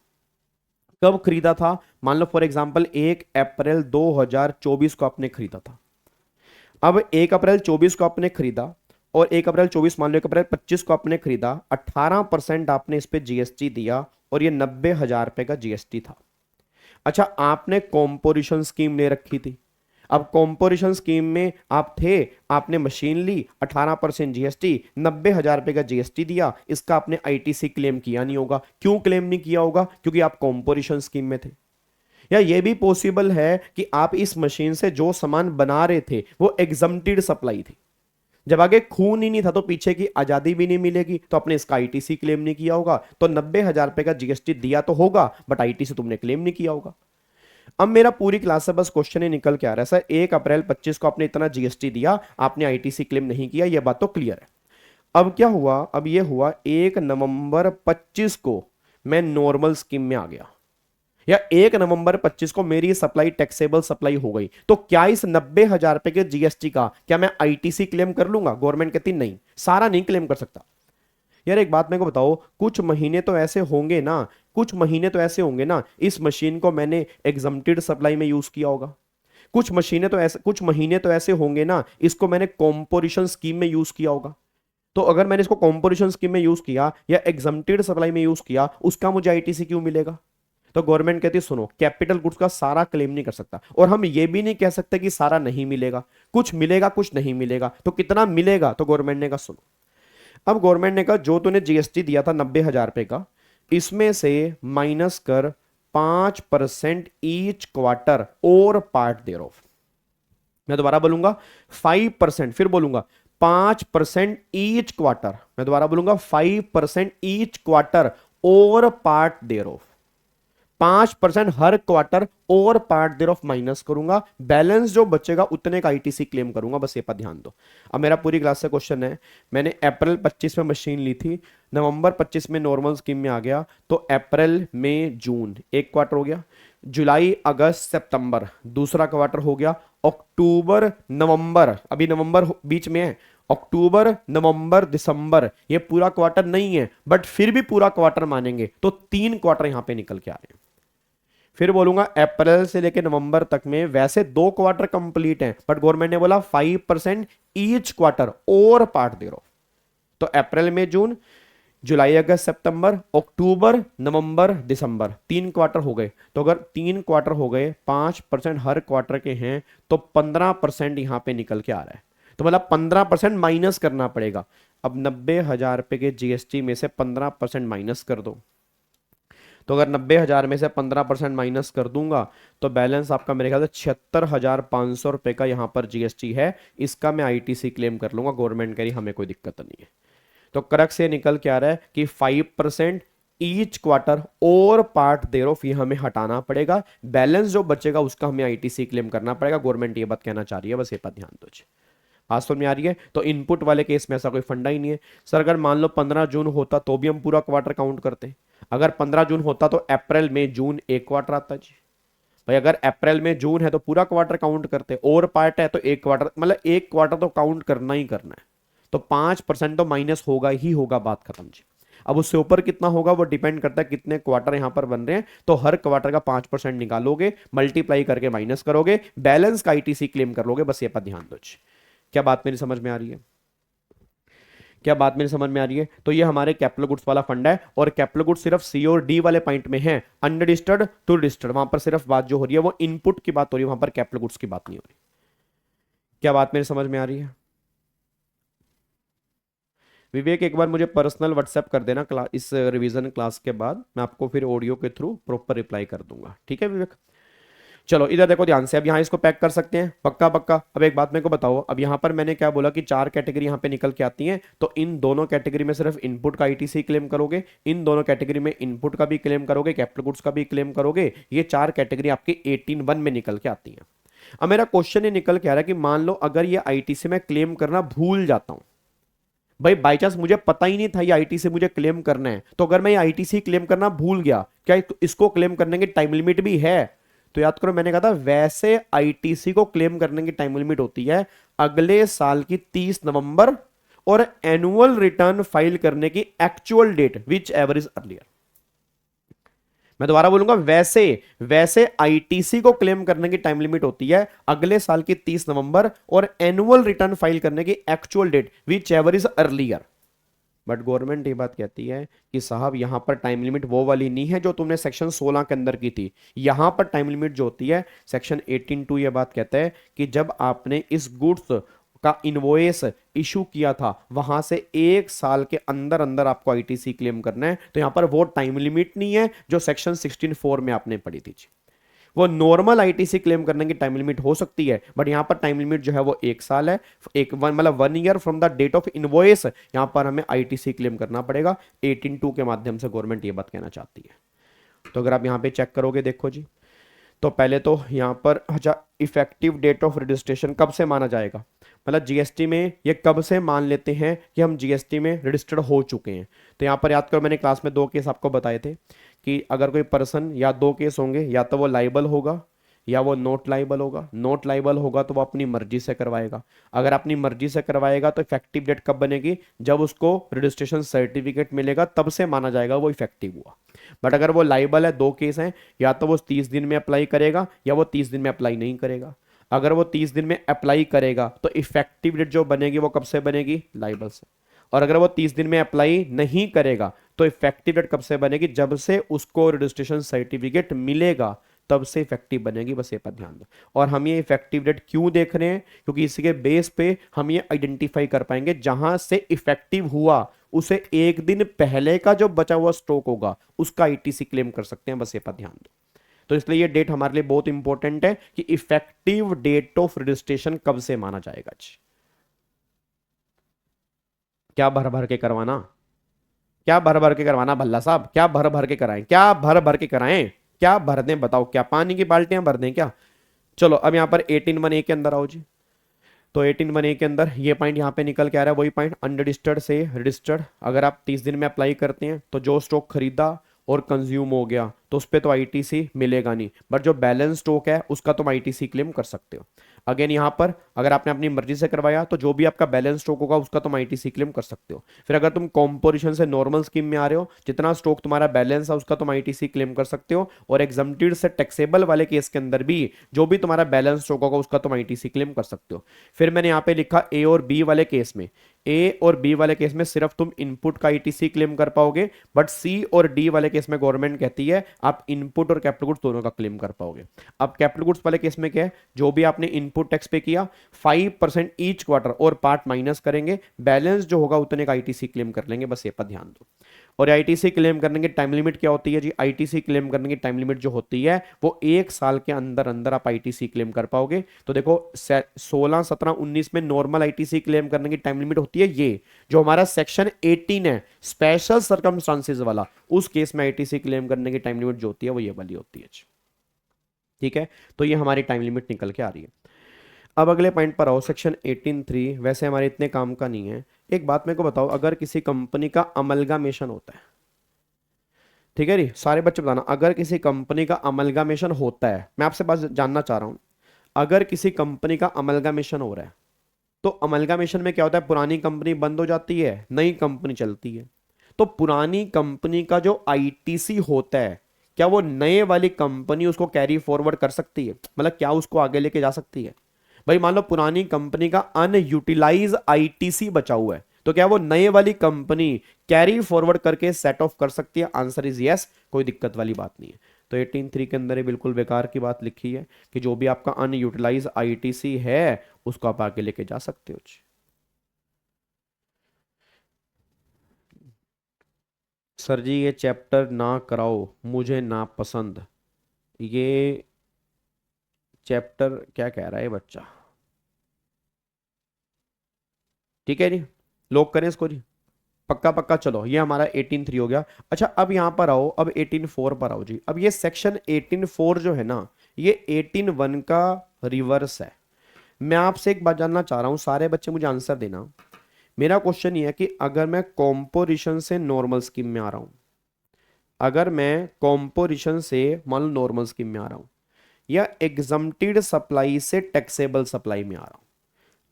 कब खरीदा था? मान लो फॉर एग्जांपल 1 अप्रैल 2024 को आपने खरीदा था। अब 1 अप्रैल 24 को आपने खरीदा और 1 अप्रैल 24 मान लो 1 अप्रैल 25 को आपने खरीदा, 18% आपने इस पे जीएसटी दिया और ये 90,000 रुपए का जीएसटी था। अच्छा, आपने कॉम्पोजिशन स्कीम ले रखी थी। अब कॉम्पोजिशन स्कीम में आप थे, आपने मशीन ली, 18% जीएसटी, 90,000 रुपए का जीएसटी दिया, इसका आपने आईटीसी क्लेम किया नहीं होगा। क्यों क्लेम नहीं किया होगा? क्योंकि आप कॉम्पोजिशन स्कीम में थे। या ये भी पॉसिबल है कि आप इस मशीन से जो सामान बना रहे थे वो एग्जम्प्टेड सप्लाई थी, जब आगे खून ही नहीं था तो पीछे की आजादी भी नहीं मिलेगी, तो आपने इसका आईटीसी क्लेम नहीं किया होगा। तो 90,000 रुपए का जीएसटी दिया तो होगा बट आईटीसी तुमने क्लेम नहीं किया होगा। अब मेरा पूरी क्लास से बस क्वेश्चन ही निकल के आ रहा है सर 1 अप्रैल 25 को आपने इतना जीएसटी दिया, आपने आईटीसी क्लेम नहीं किया, यह बात तो क्लियर है। अब क्या हुआ? अब यह हुआ 1 नवंबर 25 को मैं नॉर्मल स्कीम में आ गया, या 1 नवंबर 25 को मेरी सप्लाई टैक्सेबल सप्लाई हो गई, तो क्या इस 90,000 रुपए के जीएसटी का क्या मैं आईटीसी क्लेम कर लूंगा? गवर्नमेंट कहती नहीं, सारा नहीं क्लेम कर सकता। यार एक बात मेरे को बताओ, कुछ महीने तो ऐसे होंगे ना, कुछ महीने तो ऐसे होंगे ना, इस मशीन को मैंने एग्जम्प्टेड सप्लाई में यूज किया होगा, कुछ महीने तो ऐसे होंगे ना, इसको मैंने कॉम्पोजिशन स्कीम में यूज किया होगा। तो अगर मैंने इसको कॉम्पोजिशन स्कीम में यूज किया या एग्जम्प्टेड सप्लाई में यूज किया, उसका मुझे आईटीसी क्यों मिलेगा? तो गवर्नमेंट कहती है सुनो, कैपिटल गुड्स का सारा क्लेम नहीं कर सकता, और हम ये भी नहीं कह सकते कि सारा नहीं मिलेगा, कुछ मिलेगा कुछ नहीं मिलेगा। तो कितना मिलेगा? तो गवर्नमेंट ने कहा सुनो, अब गवर्नमेंट ने कहा जो तूने जीएसटी दिया था 90,000 रुपए का, इसमें से माइनस कर 5% ईच क्वार्टर और पार्ट देयर ऑफ। मैं दोबारा बोलूंगा 5%, फिर बोलूंगा 5% ईच क्वार्टर, मैं दोबारा बोलूंगा 5% ईच क्वार्टर और पार्ट देयर ऑफ। 5% हर क्वार्टर और पार्ट देयर ऑफ माइनस करूंगा, बैलेंस जो बचेगा उतने का आईटीसी क्लेम करूंगा, बस ये पर ध्यान दो। अब मेरा पूरी क्लास से क्वेश्चन है, मैंने अप्रैल 25 में मशीन ली थी, नवंबर 25 में नॉर्मल स्कीम में आ गया, तो अप्रैल मई जून 1 क्वार्टर हो गया, जुलाई अगस्त सितंबर दूसरा क्वार्टर हो गया, अक्टूबर नवंबर, अभी नवंबर बीच में है, अक्टूबर नवंबर दिसंबर ये पूरा क्वार्टर नहीं है, बट फिर भी पूरा क्वार्टर मानेंगे तो 3 क्वार्टर यहां पे निकल के आ रहे हैं। फिर बोलूंगा अप्रैल से लेकर नवंबर तक में वैसे 2 क्वार्टर कंप्लीट हैं, बट गवर्नमेंट ने बोला 5% ईच क्वार्टर और पार्ट दे रहा हूं। तो अप्रैल में जून, जुलाई अगस्त सितंबर, अक्टूबर नवंबर दिसंबर, 3 क्वार्टर हो गए। तो अगर 3 क्वार्टर हो गए, 5% हर क्वार्टर के हैं, तो 15% यहां पे निकल के आ रहा है। तो मतलब 15% माइनस करना पड़ेगा। अब 90,000 रुपए के जीएसटी में से 15% माइनस कर दो। तो अगर 90,000 में से 15% माइनस कर दूंगा तो बैलेंस आपका मेरे ख्याल से 76,500 रुपए का यहां पर जीएसटी है। इसका मैं आईटीसी क्लेम कर लूंगा, गवर्नमेंट कह रही हमें कोई दिक्कत नहीं है। तो करक से निकल के आ रहा है कि 5% ईच क्वार्टर और पार्ट दे रहा, फिर हमें हटाना पड़ेगा। बैलेंस जो बचेगा उसका हमें आईटीसी क्लेम करना पड़ेगा। गवर्नमेंट ये बात कहना चाह रही है, बस ये बात ध्यान दो। बात समझ में आ रही है? तो इनपुट वाले केस में ऐसा कोई फंडा ही नहीं है। सर अगर मान लो 15 जून होता तो भी हम पूरा क्वार्टर काउंट करते हैं। अगर 15 जून होता तो अप्रैल में जून एक क्वार्टर आता जी भाई। अगर अप्रैल में जून है तो पूरा क्वार्टर काउंट करते, और पार्ट है तो एक क्वार्टर, मतलब एक क्वार्टर तो काउंट करना ही करना है। तो 5% तो माइनस होगा ही होगा, बात खत्म जी। अब उससे ऊपर कितना होगा वो डिपेंड करता है कितने क्वार्टर यहां पर बन रहे हैं। तो हर क्वार्टर का 5% निकालोगे, मल्टीप्लाई करके माइनस करोगे, बैलेंस का आईटीसी क्लेम कर लोगे। बस ये पर ध्यान दो। क्या बात मेरी समझ में आ रही है? क्या बात मेरी समझ में आ रही है? तो ये हमारे कैपिटल गुड्स वाला फंड है, और कैपिटल गुड्स सिर्फ सी और डी वाले पॉइंट में है, अनरजिस्टर्ड टू रजिस्टर्ड, वहां पर सिर्फ बात जो हो रही है वो इनपुट की बात हो रही है, वहां पर कैपिटल गुड्स की बात नहीं हो रही। क्या बात मेरी समझ में आ रही है? विवेक एक बार मुझे पर्सनल व्हाट्सएप कर देना क्लास, इस रिवीजन क्लास के बाद मैं आपको फिर ऑडियो के थ्रू प्रॉपर रिप्लाई कर दूंगा, ठीक है विवेक? चलो इधर देखो ध्यान से, अब यहाँ इसको पैक कर सकते हैं, पक्का पक्का। अब एक बात मेरे को बताओ, अब यहाँ पर मैंने क्या बोला कि 4 कैटेगरी यहाँ पे निकल के आती हैं, तो इन दोनों कैटेगरी में सिर्फ इनपुट का आईटीसी क्लेम करोगे, इन दोनों कैटेगरी में इनपुट का भी क्लेम करोगे, कैपिटल गुड्स का भी क्लेम करोगे। ये 4 कैटेगरी आपकी 18(1) में निकल के आती है। अब मेरा क्वेश्चन ये निकल के आ रहा है कि मान लो अगर ये आईटीसी में क्लेम करना भूल जाता हूं भाई, बाई चांस मुझे पता ही नहीं था ये आईटीसी मुझे क्लेम करना है, तो अगर मैं ये आईटीसी क्लेम करना भूल गया, क्या इसको क्लेम करने की टाइम लिमिट भी है? तो याद करो मैंने कहा था वैसे आईटीसी को क्लेम करने की टाइम लिमिट होती है अगले साल की 30 नवंबर, और एनुअल रिटर्न फाइल करने की actual date whichever is earlier. मैं दोबारा बोलूंगा, वैसे आईटीसी को क्लेम करने की टाइम लिमिट होती है अगले साल की 30 नवंबर, और एनुअल रिटर्न फाइल करने की actual date whichever is earlier. But government ये बात कहती है कि साहब यहां पर टाइम लिमिट वो वाली नहीं है जो तुमने सेक्शन 16 के अंदर की थी। यहां पर टाइम लिमिट जो होती है सेक्शन 18(2) ये बात कहता है कि जब आपने इस गुड्स का इनवॉइस इशू किया था वहां से 1 साल के अंदर अंदर आपको आईटीसी क्लेम करना है। तो यहां पर वो टाइम लिमिट नहीं है जो सेक्शन 16(4) में आपने पढ़ी थी। वो नॉर्मल आईटीसी क्लेम करने की टाइम लिमिट हो सकती है, बट यहां पर टाइम लिमिट जो है वो 1 साल है, मतलब 1 year from the date of invoice यहां पर हमें आईटीसी क्लेम करना पड़ेगा। 18(2) के माध्यम से गवर्नमेंट ये बात कहना चाहती है। तो अगर आप यहां पे चेक करोगे, देखो जी, तो पहले तो यहां पर अच्छा इफेक्टिव डेट ऑफ रजिस्ट्रेशन कब से माना जाएगा, मतलब जीएसटी में ये कब से मान लेते हैं कि हम जीएसटी में रजिस्टर्ड हो चुके हैं। तो यहां पर याद करो मैंने क्लास में 2 केस आपको बताए थे कि अगर कोई पर्सन, या 2 केस होंगे, या तो वो लाइबल होगा या वो नॉट लाइबल होगा। नॉट लाइबल होगा तो वो अपनी मर्जी से करवाएगा। अगर अपनी मर्जी से करवाएगा तो इफेक्टिव डेट कब बनेगी, जब उसको रजिस्ट्रेशन सर्टिफिकेट मिलेगा तब से माना जाएगा वो इफेक्टिव हुआ। बट अगर वो लाइबल है, 2 केस हैं, या तो वो 30 दिन में अप्लाई करेगा या वो 30 दिन में अप्लाई नहीं करेगा। अगर वो 30 दिन में अप्लाई करेगा तो इफेक्टिव डेट जो बनेगी वो कब से बनेगी, लाइबल से। और अगर वो 30 दिन में अप्लाई नहीं करेगा तो इफेक्टिव डेट कब से बनेगी, जब से उसको रजिस्ट्रेशन सर्टिफिकेट मिलेगा तब से इफेक्टिव बनेगी। बस ये पर ध्यान दो। और हम ये इफेक्टिव डेट क्यों देख रहे हैं, क्योंकि इसके बेस पे हम ये आइडेंटिफाई कर पाएंगे जहां से इफेक्टिव हुआ उसे 1 दिन पहले का जो बचा हुआ स्टॉक होगा उसका आईटीसी क्लेम कर सकते हैं। बस ये पर ध्यान दो। तो इसलिए ये डेट हमारे लिए बहुत इंपॉर्टेंट है कि इफेक्टिव डेट ऑफ रजिस्ट्रेशन कब से माना जाएगा। क्या भर भर के करवाना, क्या भर भर के करवाना भल्ला साहब, क्या भर भर के कराएं, क्या भर भर के कराएं, क्या भर दें बताओ, क्या पानी की बाल्टियां भर दें क्या? चलो अब यहां पर 18(1) के अंदर आओ जी। तो 18(1) के अंदर ये पॉइंट यहां पे निकल के आ रहा है, वही पॉइंट अनरजिस्टर्ड से रजिस्टर्ड। अगर आप 30 दिन में अप्लाई करते हैं तो जो स्टॉक खरीदा और कंज्यूम हो गया तो उस पर तो आईटीसी मिलेगा नहीं, बट जो बैलेंस स्टॉक है उसका तुम आईटीसी क्लेम कर सकते हो। अगेन यहाँ पर अगर आपने अपनी मर्जी से करवाया तो जो भी आपका बैलेंस स्टॉक होगा उसका तुम आईटीसी क्लेम कर सकते हो। फिर अगर तुम कॉम्पोजिशन से नॉर्मल स्कीम में आ रहे हो, जितना स्टॉक तुम्हारा बैलेंस है उसका तुम आईटीसी क्लेम कर सकते हो। और एग्जम्प्टेड से टैक्सेबल वाले केस के अंदर भी जो भी तुम्हारा बैलेंस स्टॉक होगा उसका तुम आईटीसी क्लेम कर सकते हो। फिर मैंने यहाँ पे लिखा ए और बी वाले केस में, ए और बी वाले केस में सिर्फ तुम इनपुट का आईटीसी क्लेम कर पाओगे, बट सी और डी वाले केस में गवर्नमेंट कहती है आप इनपुट और कैपिटल गुड्स दोनों का क्लेम कर पाओगे। अब कैपिटल गुड्स वाले केस में क्या है, जो भी आपने इनपुट टैक्स पे किया 5% ईच क्वार्टर और पार्ट माइनस करेंगे, बैलेंस जो होगा उतने का आईटीसी क्लेम कर लेंगे, बस ये पर ध्यान दो। और आईटीसी क्लेम करने की टाइम लिमिट क्या होती है जी, आईटीसी क्लेम करने की टाइम लिमिट जो होती है वो 1 साल के अंदर अंदर आप आईटीसी क्लेम कर पाओगे। तो देखो 16, 17, 19 में नॉर्मल आईटीसी क्लेम करने की टाइम लिमिट होती है ये, जो हमारा सेक्शन 18 है स्पेशल सर्कमस्टांसेस वाला, उस केस में आईटीसी क्लेम करने की टाइम लिमिट जो होती है वो ये वाली होती है। ठीक है, तो ये हमारी टाइम लिमिट निकल के आ रही है। अब अगले पॉइंट पर आओ, सेक्शन 18(3), वैसे हमारे इतने काम का नहीं है। एक बात मेरे को बताओ, अगर किसी कंपनी का अमलगामेशन होता है, ठीक है जी, सारे बच्चे बताना, अगर किसी कंपनी का अमलगामेशन होता है, मैं आपसे बात जानना चाह रहा हूं, अगर किसी कंपनी का अमलगामेशन हो रहा है तो अमलगामेशन में क्या होता है, पुरानी कंपनी बंद हो जाती है, नई कंपनी चलती है। तो पुरानी कंपनी का जो आईटीसी होता है, क्या वो नए वाली कंपनी उसको कैरी फॉरवर्ड कर सकती है, मतलब क्या उसको आगे लेके जा सकती है? भाई मान लो पुरानी कंपनी का अनयूटिलाइज आईटीसी बचा हुआ है, तो क्या वो नए वाली कंपनी कैरी फॉरवर्ड करके सेट ऑफ कर सकती है? आंसर इज यस, कोई दिक्कत वाली बात नहीं है। तो 18(3) के अंदर ये बिल्कुल बेकार की बात लिखी है कि जो भी आपका अनयूटिलाइज आईटीसी है उसको आप आगे लेके जा सकते हो। सर जी ये चैप्टर ना कराओ, मुझे ना पसंद। ये चैप्टर क्या कह रहा है बच्चा? ठीक है जी, लॉक करें इसको जी, पक्का पक्का। चलो ये हमारा 18(3) हो गया। अच्छा अब यहां पर आओ, अब 18(4) पर आओ जी। अब ये सेक्शन 18(4) जो है ना, ये 18(1) का रिवर्स है। मैं आपसे एक बात जानना चाह रहा हूं, सारे बच्चे मुझे आंसर देना। मेरा क्वेश्चन ये है कि अगर मैं कॉम्पोजिशन से नॉर्मल स्कीम में आ रहा हूं, अगर मैं कॉम्पोजिशन से मान लो नॉर्मल स्कीम में आ रहा हूं, या एग्जम्प्टेड सप्लाई से टैक्सेबल सप्लाई में आ रहा हूं,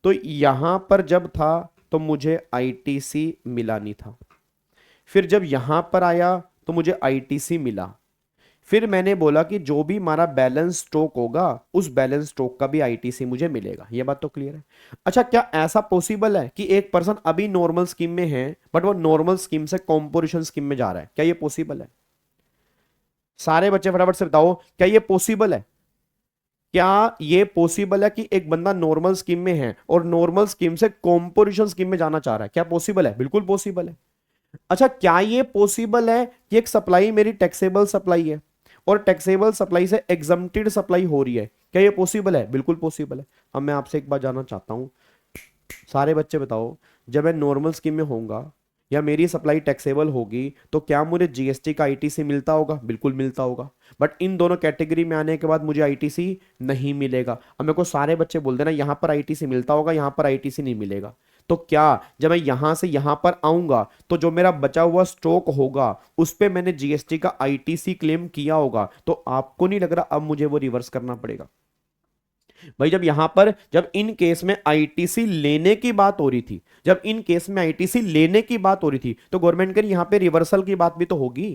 तो यहां पर जब था तो मुझे आईटीसी मिला नहीं था, फिर जब यहां पर आया तो मुझे आईटीसी मिला, फिर मैंने बोला कि जो भी हमारा बैलेंस स्टॉक होगा उस बैलेंस स्टॉक का भी आईटीसी मुझे मिलेगा। ये बात तो क्लियर है। अच्छा क्या ऐसा पॉसिबल है कि एक पर्सन अभी नॉर्मल स्कीम में है बट वो नॉर्मल स्कीम से कॉम्पोजिशन स्कीम में जा रहा है? क्या ये पॉसिबल है? सारे बच्चे फटाफट से बताओ, क्या ये पॉसिबल है? क्या ये पॉसिबल है कि एक बंदा नॉर्मल स्कीम में है और नॉर्मल स्कीम से कॉम्पोजिशन स्कीम में जाना चाह रहा है? क्या पॉसिबल है? बिल्कुल पॉसिबल है। अच्छा क्या ये पॉसिबल है कि एक सप्लाई मेरी टैक्सेबल सप्लाई है और टैक्सेबल सप्लाई से एग्जम्प्टेड सप्लाई हो रही है? क्या ये पॉसिबल है? बिल्कुल पॉसिबल है। अब मैं आपसे एक बात जानना चाहता हूं, सारे बच्चे बताओ, जब मैं नॉर्मल स्कीम में होऊंगा या मेरी सप्लाई टैक्सेबल होगी तो क्या मुझे जीएसटी का आईटीसी मिलता होगा? बिल्कुल मिलता होगा। बट इन दोनों कैटेगरी में आने के बाद मुझे आईटीसी नहीं मिलेगा। अब मेरे को सारे बच्चे बोल देना यहां पर आईटीसी मिलता होगा, यहां पर आईटीसी नहीं मिलेगा। तो क्या जब मैं यहां से यहां पर आऊंगा तो जो मेरा बचा हुआ स्टॉक होगा उस पे मैंने जीएसटी का आईटीसी क्लेम किया होगा, तो आपको नहीं लग रहा अब मुझे वो रिवर्स करना पड़ेगा? भाई जब यहां पर, जब इन केस में आईटीसी लेने की बात हो रही थी, जब इन केस में आईटीसी लेने की बात हो रही थी, तो गवर्नमेंट के यहां पे रिवर्सल की बात भी तो होगी।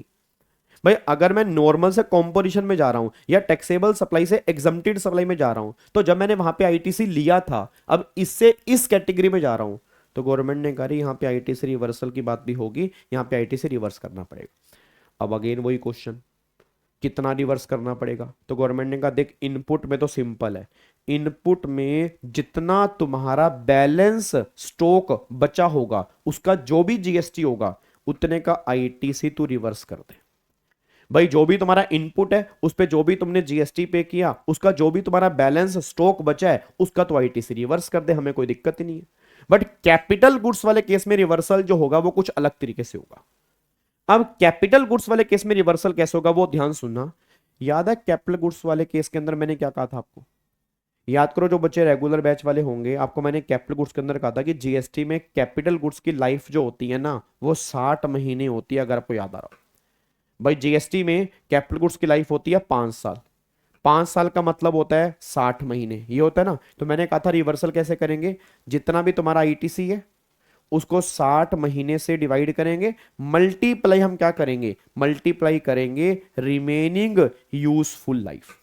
भाई अगर मैं नॉर्मल से कॉम्पोजिशन में जा रहा हूं या टैक्सेबल सप्लाई से एग्जम्प्टेड सप्लाई में जा रहा हूं, तो जब मैंने वहां पे आईटीसी लिया था, अब इससे इस कैटेगरी में जा रहा हूं, तो गवर्नमेंट ने कहा यहां पे आईटीसी रिवर्सल की बात भी होगी, यहां पे आईटीसी रिवर्स करना पड़ेगा। अब अगेन वही क्वेश्चन, कितना रिवर्स करना पड़ेगा? तो गवर्नमेंट ने कहा देख इनपुट में तो सिंपल है, इनपुट में जितना तुम्हारा बैलेंस स्टॉक बचा होगा उसका जो भी जीएसटी होगा उतने का आईटीसी तू रिवर्स कर दे। भाई जो भी तुम्हारा इनपुट है उस पे जो भी तुमने जीएसटी पे किया उसका जो भी तुम्हारा बैलेंस स्टॉक बचा है उसका तो आईटीसी रिवर्स कर दे, हमें कोई दिक्कत ही नहीं है। बट कैपिटल गुड्स वाले केस में रिवर्सल जो होगा वो कुछ अलग तरीके से होगा। अब कैपिटल गुड्स वाले केस में रिवर्सल कैसे होगा वो ध्यान सुनना। याद है कैपिटल गुड्स वाले केस के अंदर मैंने क्या कहा था आपको? याद करो जो बच्चे रेगुलर बैच वाले होंगे, आपको मैंने कैपिटल गुड्स के अंदर कहा था कि जीएसटी में कैपिटल गुड्स की लाइफ जो होती है ना वो 60 महीने होती है, अगर आपको याद आ रहा हो। भाई जीएसटी में कैपिटल गुड्स की लाइफ होती है 5 साल। 5 साल का मतलब होता है 60 महीने, ये होता है ना। तो मैंने कहा था रिवर्सल कैसे करेंगे, जितना भी तुम्हारा आईटीसी है उसको 60 महीने से डिवाइड करेंगे, मल्टीप्लाई हम क्या करेंगे, मल्टीप्लाई करेंगे रिमेनिंग यूजफुल लाइफ।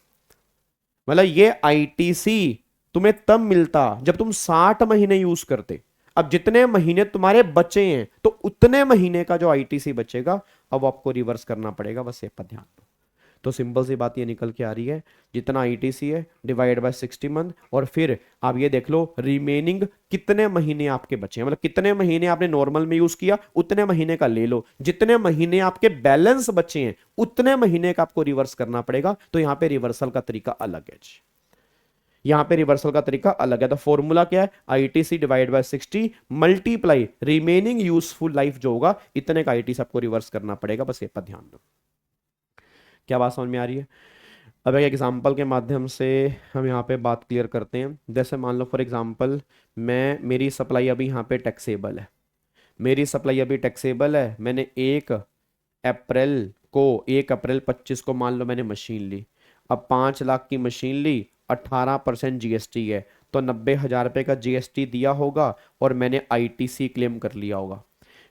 मतलब ये आईटीसी तुम्हें तब मिलता जब तुम 60 महीने यूज करते। अब जितने महीने तुम्हारे बचे हैं तो उतने महीने का जो आईटीसी बचेगा अब आपको रिवर्स करना पड़ेगा, बस ये पर ध्यान दो। तो सिंपल सी बात ये निकल के आ रही है, जितना आईटीसी है डिवाइड बाय 60 मंथ, और फिर आप ये देख लो रिमेनिंग कितने महीने आपके बचे हैं, मतलब कितने महीने आपने नॉर्मल में यूज किया उतने महीने का ले लो, जितने महीने आपके बैलेंस बचे हैं उतने महीने का आपको रिवर्स करना पड़ेगा। तो यहां पे रिवर्सल का तरीका अलग है, यहां पे रिवर्सल का तरीका अलग है। तो फॉर्मूला क्या है, ITC divide by 60 multiply remaining useful life जो होगा इतने का आईटीसी आपको रिवर्स करना पड़ेगा, बस ये पर ध्यान दो। क्या बात समझ में आ रही है। अब एक एग्जाम्पल के माध्यम से हम यहाँ पे बात क्लियर करते हैं। जैसे मान लो फॉर एग्जाम्पल मेरी सप्लाई अभी यहाँ पे टैक्सेबल है, मेरी सप्लाई अभी टैक्सेबल है। मैंने 1 अप्रैल 25 को मान लो मैंने मशीन ली। अब 5 लाख की मशीन ली, 18% जीएसटी है, तो 90,000 रुपये का जीएसटी दिया होगा और मैंने आईटीसी क्लेम कर लिया होगा।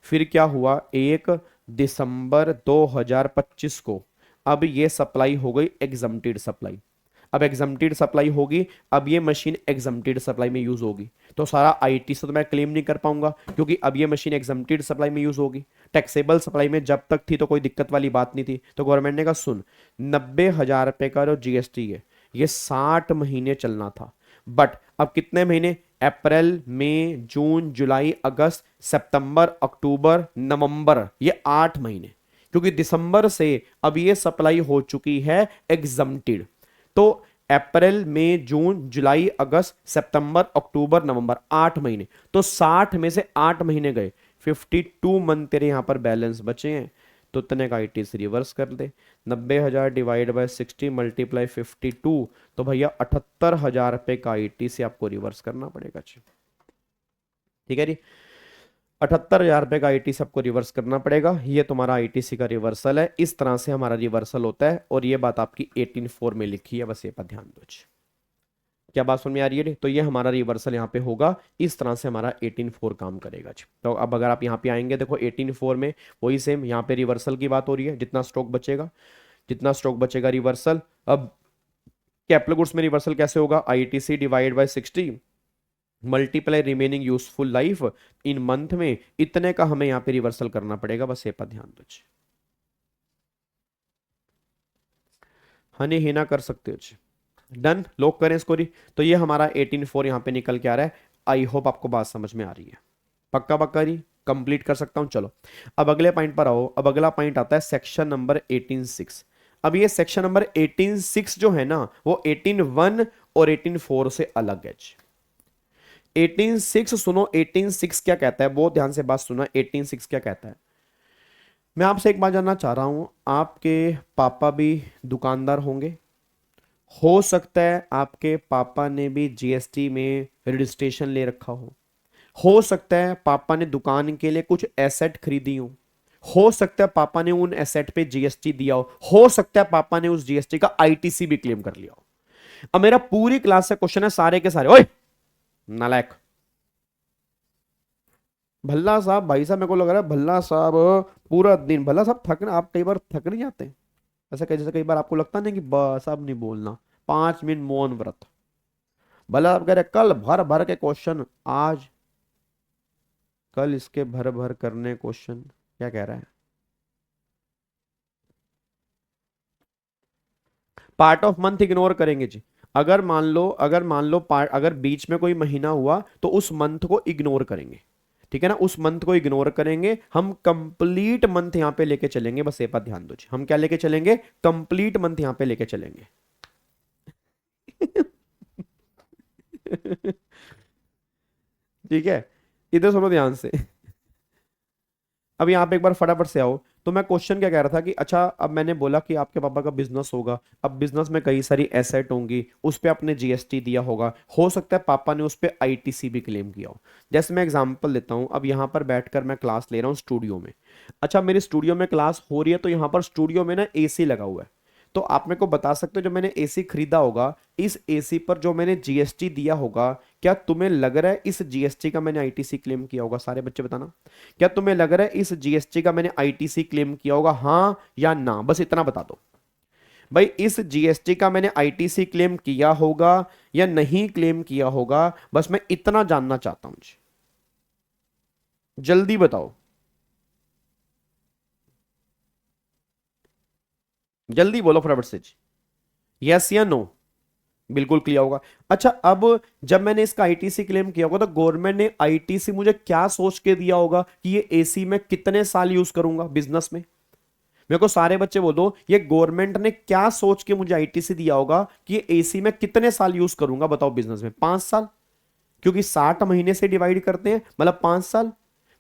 फिर क्या हुआ, 1 दिसंबर 2025 को अब ये सप्लाई हो गई एग्जम्प्टेड सप्लाई। अब एग्जम्प्टेड सप्लाई होगी, अब ये मशीन एग्जम्प्टेड सप्लाई में यूज होगी, तो सारा आईटीसी तो मैं क्लेम नहीं कर पाऊंगा क्योंकि अब ये मशीन एग्जम्प्टेड सप्लाई में यूज होगी। टैक्सेबल सप्लाई में जब तक थी तो कोई दिक्कत वाली बात नहीं थी। तो गवर्नमेंट ने कहा सुन, 90,000 रुपये का जो जीएसटी है ये 60 महीने चलना था, बट अब कितने महीने, अप्रैल मई जून जुलाई अगस्त सितंबर अक्टूबर नवंबर, ये 8 महीने, क्योंकि दिसंबर से अब ये सप्लाई हो चुकी है एग्जम्प्टेड। तो अप्रैल मई जून जुलाई अगस्त सितंबर अक्टूबर नवंबर 8 महीने, तो 60 में से 8 महीने गए, 52 मंथ तेरे यहां पर बैलेंस बचे हैं, तो इतने का आईटीसी रिवर्स कर दे। 90,000 डिवाइड बाय 60 मल्टीप्लाई 52, तो भैया 78,000 रुपये का आईटीसी आपको रिवर्स करना पड़ेगा। ठीक है जी, 78,000 रुपये का आईटीसी आपको रिवर्स करना पड़ेगा। ये तुम्हारा आईटीसी का रिवर्सल है, इस तरह से हमारा रिवर्सल होता है, और ये बात आपकी 18.4 में लिखी है, बस ये पर ध्यान दो। क्या बात समझ में आ रही है। तो ये हमारा रिवर्सल यहाँ पे होगा, इस तरह से हमारा 18.4 काम करेगा। तो अब अगर आप यहाँ पे आएंगे, देखो 18.4 में वही सेम यहाँ पे रिवर्सल की बात हो रही है, जितना स्टॉक बचेगा, जितना स्टॉक बचेगा रिवर्सल। अब कैपिटल गुड्स में रिवर्सल कैसे होगा, ITC divide by 60 multiply remaining useful life in month में, इतने का हमें यहाँ पे रिवर्सल करना पड़ेगा, बस ये पर ध्यान दो। हनी हिना कर सकते हो, डन, लॉक करें इसको। तो ये हमारा 18.4 यहाँ पे निकल के आ रहा है। आई होप आपको बात समझ में आ रही है, पक्का पक्का जी, कंप्लीट कर सकता हूं। चलो अब अगले पॉइंट पर आओ। अब अगला पॉइंट आता है सेक्शन नंबर 18.6। अब ये सेक्शन नंबर 18.6 जो है ना वो 18.1 और 18.4 से अलग है। 18.6 सुनो, 18.6 क्या कहता है, बहुत ध्यान से बात सुना। 18.6 क्या कहता है, मैं आपसे एक बात जानना चाह रहा हूं, आपके पापा भी दुकानदार होंगे, हो सकता है आपके पापा ने भी जीएसटी में रजिस्ट्रेशन ले रखा हो सकता है पापा ने दुकान के लिए कुछ एसेट खरीदी हो सकता है पापा ने उन एसेट पे जीएसटी दिया हो सकता है पापा ने उस जीएसटी का आईटीसी भी क्लेम कर लिया हो। अब मेरा पूरी क्लास से क्वेश्चन है, सारे के सारे, ओए नालायक भल्ला साहब, भाई साहब मेरे को लग रहा है भल्ला साहब पूरा दिन, भल्ला साहब थक, आप कई बार थक नहीं जाते ऐसा, जैसे कई बार आपको लगता नहीं कि बस अब नहीं बोलना, 5 मिनट मौन व्रत। भला आप कह रहे कल भर भर के क्वेश्चन, आज कल इसके भर भर करने क्वेश्चन, क्या कह रहा है। पार्ट ऑफ मंथ इग्नोर करेंगे जी। अगर मान लो अगर बीच में कोई महीना हुआ तो उस मंथ को इग्नोर करेंगे, ठीक है ना, उस मंथ को इग्नोर करेंगे। हम कंप्लीट मंथ यहां पे लेके चलेंगे, बस ये बात ध्यान दो जी। हम क्या लेके चलेंगे, कंप्लीट मंथ यहां पे लेके चलेंगे। ठीक है, इधर सुनो ध्यान से। अब यहां पे एक बार फटाफट से आओ। तो मैं क्वेश्चन क्या कह रहा था कि अच्छा, अब मैंने बोला कि आपके पापा का बिजनेस होगा, अब बिजनेस में कई सारी एसेट होंगी, उस पर आपने जीएसटी दिया होगा, हो सकता है पापा ने उस पर आईटीसी भी क्लेम किया हो। जैसे मैं एग्जांपल देता हूं, अब यहां पर बैठकर मैं क्लास ले रहा हूं स्टूडियो में। अच्छा, मेरी स्टूडियो में क्लास हो रही है, तो यहां पर स्टूडियो में ना एसी लगा हुआ है, तो आप मेरे को बता सकते हो जो मैंने एसी खरीदा होगा इस एसी पर जो मैंने जीएसटी दिया होगा, क्या तुम्हें लग रहा है इस जीएसटी का मैंने आईटीसी क्लेम किया होगा? सारे बच्चे बताना, क्या तुम्हें लग रहा है इस जीएसटी का मैंने आईटीसी क्लेम किया होगा, हाँ या ना? बस इतना बता दो भाई, इस जीएसटी का मैंने आईटीसी क्लेम किया होगा या नहीं क्लेम किया होगा, बस मैं इतना जानना चाहता हूं जी, जल्दी बताओ, जल्दी बोलो फटाफट से जी, यस या नो? बिल्कुल क्लियर होगा। अच्छा, अब जब मैंने इसका आईटीसी क्लेम किया होगा तो गवर्नमेंट ने आईटीसी मुझे क्या सोच के दिया होगा कि ये एसी में कितने साल यूज करूंगा बिजनेस में? मेरे को सारे बच्चे बोलो, ये गवर्नमेंट ने क्या सोच के मुझे आईटीसी दिया होगा कि ये एसी में कितने साल यूज करूंगा? बताओ बिजनेस में 5 साल, क्योंकि 60 महीने से डिवाइड करते हैं, मतलब 5 साल।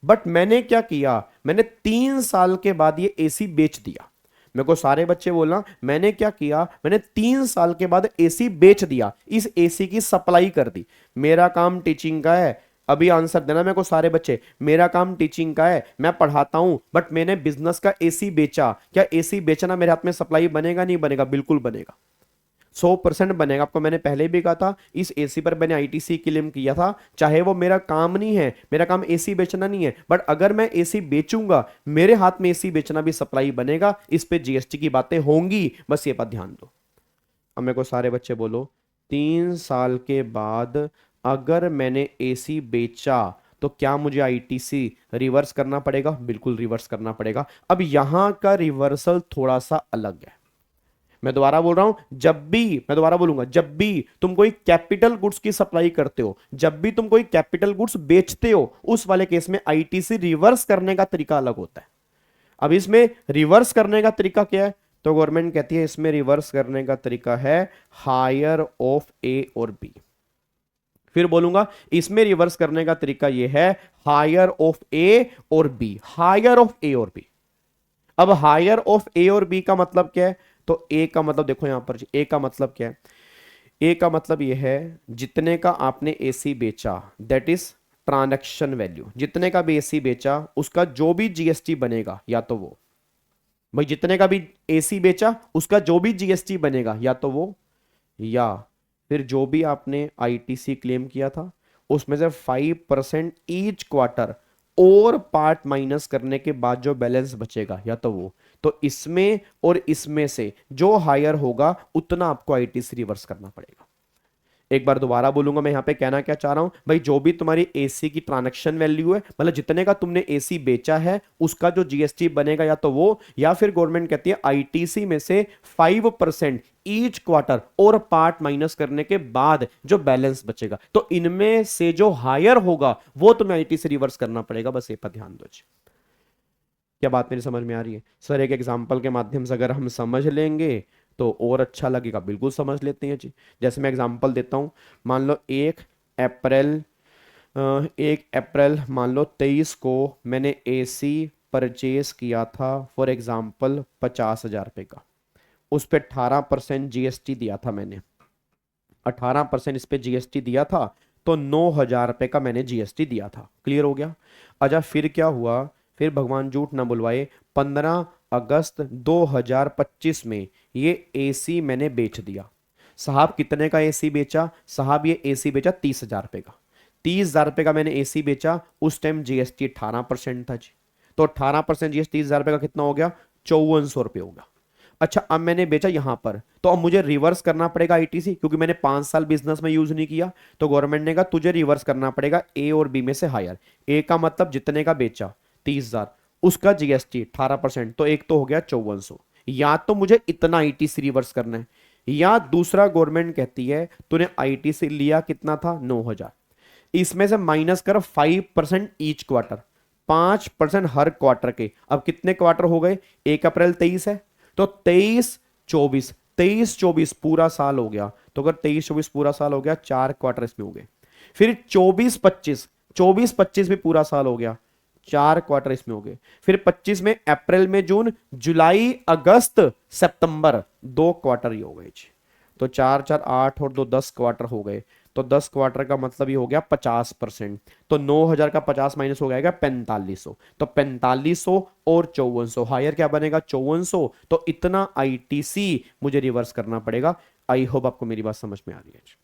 बट मैंने क्या किया, मैंने 3 साल के बाद ये एसी बेच दिया। मेरे को सारे बच्चे बोलना, मैंने क्या किया, मैंने 3 साल के बाद एसी बेच दिया, इस एसी की सप्लाई कर दी। मेरा काम टीचिंग का है, अभी आंसर देना मेरे को सारे बच्चे, मेरा काम टीचिंग का है, मैं पढ़ाता हूं, बट मैंने बिजनेस का एसी बेचा। क्या एसी बेचना मेरे हाथ में सप्लाई बनेगा नहीं बनेगा? बिल्कुल बनेगा, 100% बनेगा। आपको मैंने पहले भी कहा था, इस एसी पर मैंने आईटीसी क्लेम किया था, चाहे वो मेरा काम नहीं है, मेरा काम एसी बेचना नहीं है, बट अगर मैं एसी बेचूंगा, मेरे हाथ में एसी बेचना भी सप्लाई बनेगा, इस पे जीएसटी की बातें होंगी, बस ये पर ध्यान दो। अब मेरे को सारे बच्चे बोलो, 3 साल के बाद अगर मैंने एसी बेचा तो क्या मुझे आईटीसी रिवर्स करना पड़ेगा? बिल्कुल रिवर्स करना पड़ेगा। अब यहां का रिवर्सल थोड़ा सा अलग है, मैं दोबारा बोल रहा हूं, मैं दोबारा बोलूंगा, जब भी तुम कोई कैपिटल गुड्स की सप्लाई करते हो, जब भी तुम कोई कैपिटल गुड्स बेचते हो, उस वाले केस में आईटीसी रिवर्स करने का तरीका अलग होता है। अब इसमें रिवर्स करने का तरीका क्या है? तो गवर्नमेंट कहती है इसमें रिवर्स करने का तरीका है हायर ऑफ ए और बी। फिर बोलूंगा, इसमें रिवर्स करने का तरीका यह है हायर ऑफ ए और बी, हायर ऑफ ए और बी। अब हायर ऑफ ए और बी का मतलब क्या है? तो ए का मतलब देखो यहां पर, ए का मतलब क्या है? ए का मतलब यह है जितने का आपने एसी बेचा, दैट इज ट्रांजैक्शन वैल्यू, जितने का भी एसी बेचा उसका जो भी जीएसटी बनेगा, या तो वो भाई जितने का भी एसी बेचा उसका जो भी जीएसटी बनेगा, या तो वो, या फिर जो भी आपने आईटीसी क्लेम किया था उसमें से 5% ईच क्वार्टर और पार्ट माइनस करने के बाद जो बैलेंस बचेगा, या तो वो। तो इसमें और इसमें से जो हायर होगा उतना आपको आईटीसी रिवर्स करना पड़ेगा। एक बार दोबारा बोलूंगा, मैं यहां पे कहना क्या चाह रहा हूं भाई, जो भी तुम्हारी एसी की ट्रांजैक्शन वैल्यू है, मतलब जितने का तुमने एसी बेचा है उसका जो जीएसटी बनेगा, या तो वो, या फिर गवर्नमेंट कहती है आईटीसी में से 5% ईच क्वार्टर और पार्ट माइनस करने के बाद जो बैलेंस बचेगा, तो इनमें से जो हायर होगा वो तुम्हें आईटीसी रिवर्स करना पड़ेगा। बस ये पर ध्यान दो। क्या बात मेरी समझ में आ रही है? सर एक एग्जांपल के माध्यम से अगर हम समझ लेंगे तो और अच्छा लगेगा। बिल्कुल समझ लेते हैं जी। जैसे मैं एग्जांपल देता हूं, मान लो 1 अप्रैल मान लो 23 को मैंने एसी परचेज किया था, फॉर एग्जांपल 50,000 रुपये का, उस पर 18% जीएसटी दिया था मैंने, 18% इस पे जीएसटी दिया था, तो 9,000 रुपये का मैंने जीएसटी दिया था। क्लियर हो गया? अच्छा फिर क्या हुआ, फिर भगवान झूठ ना बुलवाए, 15 अगस्त 2025 में ये एसी मैंने बेच दिया। साहब कितने का एसी बेचा? साहब ये एसी बेचा 30,000 रुपये का। 30,000 रुपये का मैंने एसी बेचा, उस टाइम जीएसटी 18% था जी, तो 18% जीएसटी 30,000 रुपये का कितना हो गया? 5400 रुपये हो गया। अच्छा अब मैंने बेचा यहां पर, तो अब मुझे रिवर्स करना पड़ेगा आईटीसी, क्योंकि मैंने 5 साल बिजनेस में यूज नहीं किया। तो गवर्नमेंट ने कहा तुझे रिवर्स करना पड़ेगा ए और बी में से हायर। ए का मतलब जितने का बेचा 30,000, उसका जीएसटी 18%, तो एक तो हो गया 5400। या तो मुझे इतना आईटीसी रिवर्स करना है, या दूसरा गवर्नमेंट कहती है तूने आईटीसी लिया कितना था? 9,000, इसमें से माइनस कर 5% ईच क्वार्टर, 5% हर क्वार्टर के। अब कितने क्वार्टर हो गए? 1 अप्रैल 23 है, तो 23-24 पूरा साल हो गया। तो अगर 23-24 पूरा साल हो गया, 4 क्वार्टर इसमें हो गए। फिर 24-25 भी पूरा साल हो गया, 4 क्वार्टर इसमें हो गए। फिर 25 में अप्रैल में जून जुलाई अगस्त सितंबर 2 क्वार्टर ही हो गए जी। तो 4 4 8 और 2 10 क्वार्टर हो गए। तो 10 क्वार्टर का मतलब ये हो गया 50%। तो 9,000 का 50 माइनस हो जाएगा 4500। तो 4500 और 5400, हायर क्या बनेगा 5400। तो इतना आईटीसी मुझे रिवर्स करना पड़ेगा। आई होप आपको मेरी बात समझ में आ रही है।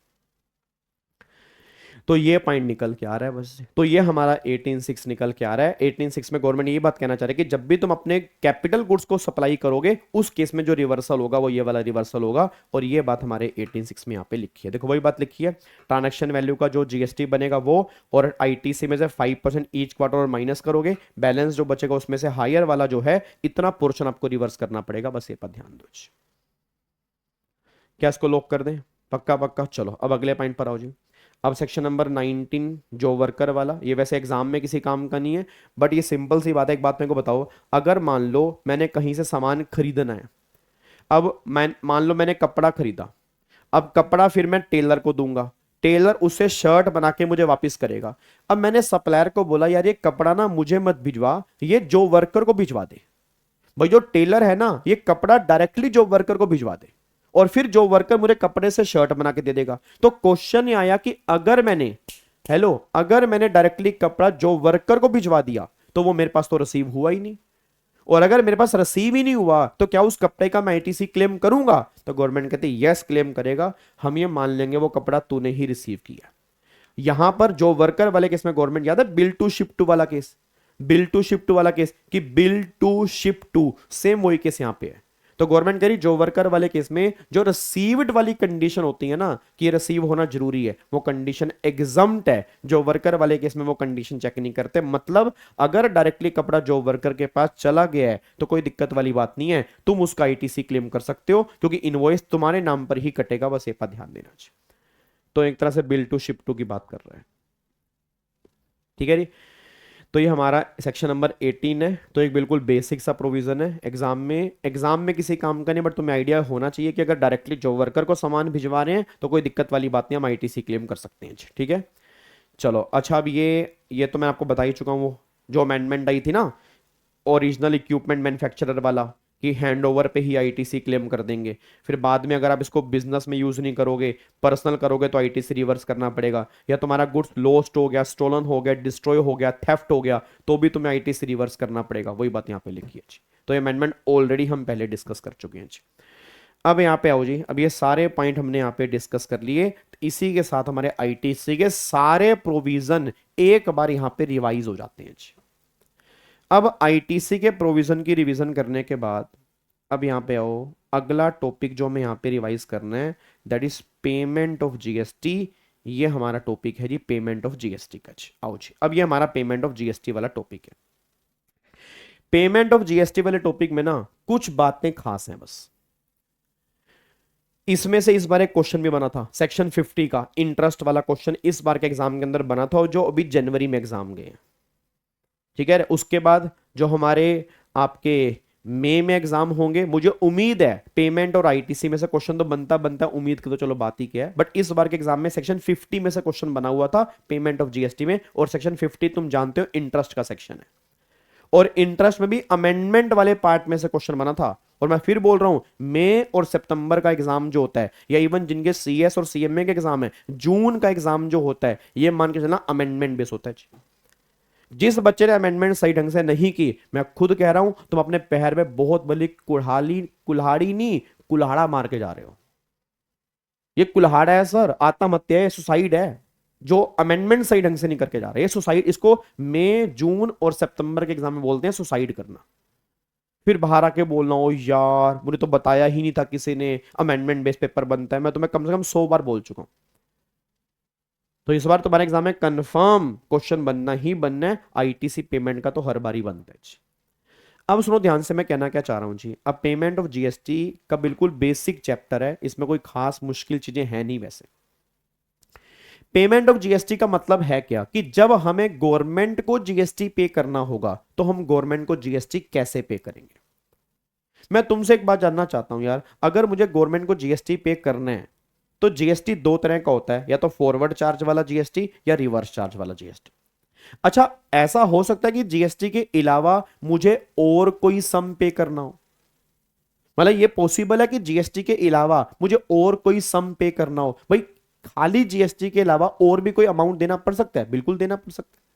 तो ये पॉइंट निकल के आ रहा है बस। तो ये हमारा 18.6 निकल के आ रहा है। 18.6 में गवर्नमेंट ये बात कहना चाह रही है कि जब भी तुम अपने कैपिटल गुड्स को सप्लाई करोगे उस केस में जो रिवर्सल होगा वो ये वाला रिवर्सल होगा। और ये बात हमारे 18.6 में यहाँ पे लिखी है। देखो वही बात लिखी है, ट्रांजैक्शन वैल्यू का जो जीएसटी बनेगा वो, और आईटीसी में से 5% ईच क्वार्टर और माइनस करोगे, बैलेंस जो बचेगा उसमें से हायर वाला जो है इतना पोर्शन आपको रिवर्स करना पड़ेगा। बस ये पर ध्यान दो। क्या इसको लॉक कर दें? पक्का पक्का। चलो अब अगले पॉइंट पर आओ जी। अब सेक्शन नंबर 19 जो वर्कर वाला, ये वैसे एग्जाम में किसी काम का नहीं है बट ये सिंपल सी बात है। एक बात मेरे को बताओ, अगर मान लो मैंने कहीं से सामान खरीदना है, अब मैं मान लो मैंने कपड़ा खरीदा, अब कपड़ा फिर मैं टेलर को दूंगा, टेलर उससे शर्ट बना के मुझे वापस करेगा। अब मैंने सप्लायर को बोला यार ये कपड़ा ना मुझे मत भिजवा, ये जो वर्कर को भिजवा दे। भाई जो टेलर है ना ये कपड़ा डायरेक्टली जो वर्कर को भिजवा दे और फिर जो वर्कर मुझे कपड़े से शर्ट बना के दे देगा। तो क्वेश्चन ये आया कि अगर मैंने डायरेक्टली कपड़ा जो वर्कर को भिजवा दिया तो वो मेरे पास तो रिसीव हुआ ही नहीं, और अगर मेरे पास रिसीव ही नहीं हुआ तो क्या उस कपड़े का मैं आईटीसी क्लेम करूंगा? तो गवर्नमेंट कहती है यस क्लेम करेगा, हम ये मान लेंगे वो कपड़ा तूने ही रिसीव किया। यहां पर जो वर्कर वाले केस में गवर्नमेंट, याद है बिल टू शिप टू वाला case, bill to ship to वाला केस कि bill to ship to, same वही केस यहां पे है। तो गवर्नमेंट कह रही जो वर्कर वाले केस में जो रिसीव्ड वाली कंडीशन होती है ना कि ये रिसीव होना जरूरी है, वो कंडीशन एग्जम्प्ट है। जो वर्कर वाले केस में वो कंडीशन चेक नहीं करते। मतलब अगर डायरेक्टली कपड़ा जो वर्कर के पास चला गया है तो कोई दिक्कत वाली बात नहीं है, तुम उसका आईटीसी क्लेम कर सकते हो क्योंकि इनवॉइस तुम्हारे नाम पर ही कटेगा। बस ये पर ध्यान देना चाहिए। तो एक तरह से बिल टू शिप टू की बात कर रहे हैं, ठीक है जी। तो ये हमारा सेक्शन नंबर 18 है। तो एक बिल्कुल बेसिक सा प्रोविजन है, एग्जाम में किसी काम का नहीं बट तुम्हें आइडिया होना चाहिए कि अगर डायरेक्टली जो वर्कर को सामान भिजवा रहे हैं तो कोई दिक्कत वाली बात नहीं, हम आईटीसी क्लेम कर सकते हैं, ठीक है। चलो अच्छा, अब ये तो मैं आपको बता ही चुका हूँ, वो जो अमेंडमेंट आई थी ना ओरिजिनल इक्विपमेंट मैन्युफैक्चरर वाला कि हैंड ओवर पे ही आईटीसी क्लेम कर देंगे। फिर बाद में अगर आप इसको बिजनेस में यूज नहीं करोगे, पर्सनल करोगे तो आईटीसी रिवर्स करना पड़ेगा। या तुम्हारा गुड्स लॉस्ट हो गया, स्टोलन हो गया, डिस्ट्रॉय हो गया, थेफ्ट हो गया तो भी तुम्हें आईटीसी रिवर्स करना पड़ेगा। वही बात यहाँ पे लिखी है जी। तो ये अमेंडमेंट ऑलरेडी हम पहले डिस्कस कर चुके हैं जी। अब यहाँ पे आओ जी, अब ये सारे पॉइंट हमने यहाँ पे डिस्कस कर लिए। इसी के साथ हमारे आईटीसी के सारे प्रोविजन एक बार यहाँ पे रिवाइज हो जाते हैं जी। अब आईटीसी के प्रोविजन की रिवीजन करने के बाद अब यहां पे आओ, अगला टॉपिक जो हमें यहां पे रिवाइज करना है that is payment of GST. ये हमारा टॉपिक है जी पेमेंट ऑफ जीएसटी का। आओ जी, अब ये हमारा पेमेंट ऑफ जीएसटी वाला टॉपिक है। पेमेंट ऑफ जीएसटी वाले टॉपिक में ना कुछ बातें खास हैं बस। इसमें से इस बार एक क्वेश्चन भी बना था सेक्शन 50 का इंटरेस्ट वाला क्वेश्चन, इस बार के एग्जाम के अंदर बना था और जो अभी जनवरी में एग्जाम गए, ठीक है। उसके बाद जो हमारे आपके मई में एग्जाम होंगे, मुझे उम्मीद है पेमेंट और आईटीसी में से क्वेश्चन तो बनता उम्मीद की तो चलो बात ही क्या है, बट इस बार के एग्जाम में सेक्शन 50 में से क्वेश्चन बना हुआ था पेमेंट ऑफ जीएसटी में। और सेक्शन 50 तुम जानते हो इंटरेस्ट का सेक्शन है, और इंटरेस्ट में भी अमेंडमेंट वाले पार्ट में से क्वेश्चन बना था। और मैं फिर बोल रहा हूं मई और सितंबर का एग्जाम जो होता है, या इवन जिनके सीएस और सीएमए के एग्जाम है, जून का एग्जाम जो होता है, ये मान के चलना अमेंडमेंट बेस होता है। जिस बच्चे ने अमेंडमेंट सही ढंग से नहीं की, मैं खुद कह रहा हूं तुम अपने पैर में बहुत बड़ी कुल्हाड़ी नहीं कुल्हाड़ा मार के जा रहे हो। ये कुल्हाड़ा है सर, आत्महत्या है, सुसाइड है। जो अमेंडमेंट सही ढंग से नहीं करके जा रहे हैं सुसाइड, इसको मई जून और सितंबर के एग्जाम में बोलते हैं सुसाइड करना। फिर बाहर आके बोलना हो यार मुझे तो बताया ही नहीं था किसी ने अमेंडमेंट बेस्ड पेपर बनता है। मैं तुम्हें कम से कम 100 बार बोल चुका हूं। तो इस बार तुम्हारे एग्जाम में कंफर्म क्वेश्चन बनना ही बनना है। आईटीसी पेमेंट का तो हर बार ही बनता है। अब सुनो ध्यान से मैं कहना क्या चाह रहा हूं जी। अब पेमेंट ऑफ जीएसटी का बिल्कुल बेसिक चैप्टर है, इसमें कोई खास मुश्किल चीजें हैं नहीं। वैसे पेमेंट ऑफ जीएसटी का मतलब है क्या कि जब हमें गवर्नमेंट को जीएसटी पे करना होगा तो हम गवर्नमेंट को जीएसटी कैसे पे करेंगे। मैं तुमसे एक बात जानना चाहता हूं यार, अगर मुझे गवर्नमेंट को जीएसटी पे करना है तो जीएसटी दो तरह का होता है, या तो फॉरवर्ड चार्ज वाला जीएसटी या रिवर्स चार्ज वाला जीएसटी। अच्छा, ऐसा हो सकता है कि जीएसटी के अलावा मुझे और कोई सम पे करना हो, मतलब ये पॉसिबल है कि जीएसटी के अलावा मुझे और कोई सम पे करना हो। भाई खाली जीएसटी के अलावा और भी कोई अमाउंट देना पड़ सकता है? बिल्कुल देना पड़ सकता है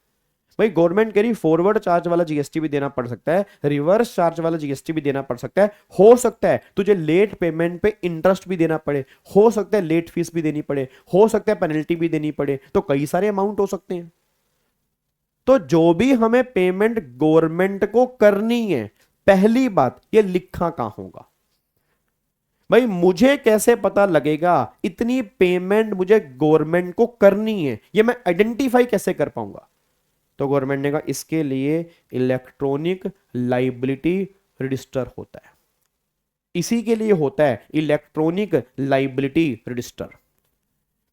भाई। गवर्नमेंट कह रही फॉरवर्ड चार्ज वाला जीएसटी भी देना पड़ सकता है, रिवर्स चार्ज वाला जीएसटी भी देना पड़ सकता है। हो सकता है तुझे लेट पेमेंट पे इंटरेस्ट भी देना पड़े, हो सकता है लेट फीस भी देनी पड़े, हो सकता है पेनल्टी भी देनी पड़े, तो कई सारे अमाउंट हो सकते हैं। तो जो भी हमें पेमेंट गवर्नमेंट को करनी है, पहली बात ये लिखा कहां होगा भाई? मुझे कैसे पता लगेगा इतनी पेमेंट मुझे गवर्नमेंट को करनी है? ये मैं आइडेंटिफाई कैसे कर पाऊंगा? तो गवर्नमेंट ने कहा इसके लिए इलेक्ट्रॉनिक लाइबिलिटी रजिस्टर होता है। इसी के लिए होता है इलेक्ट्रॉनिक लाइबिलिटी रजिस्टर।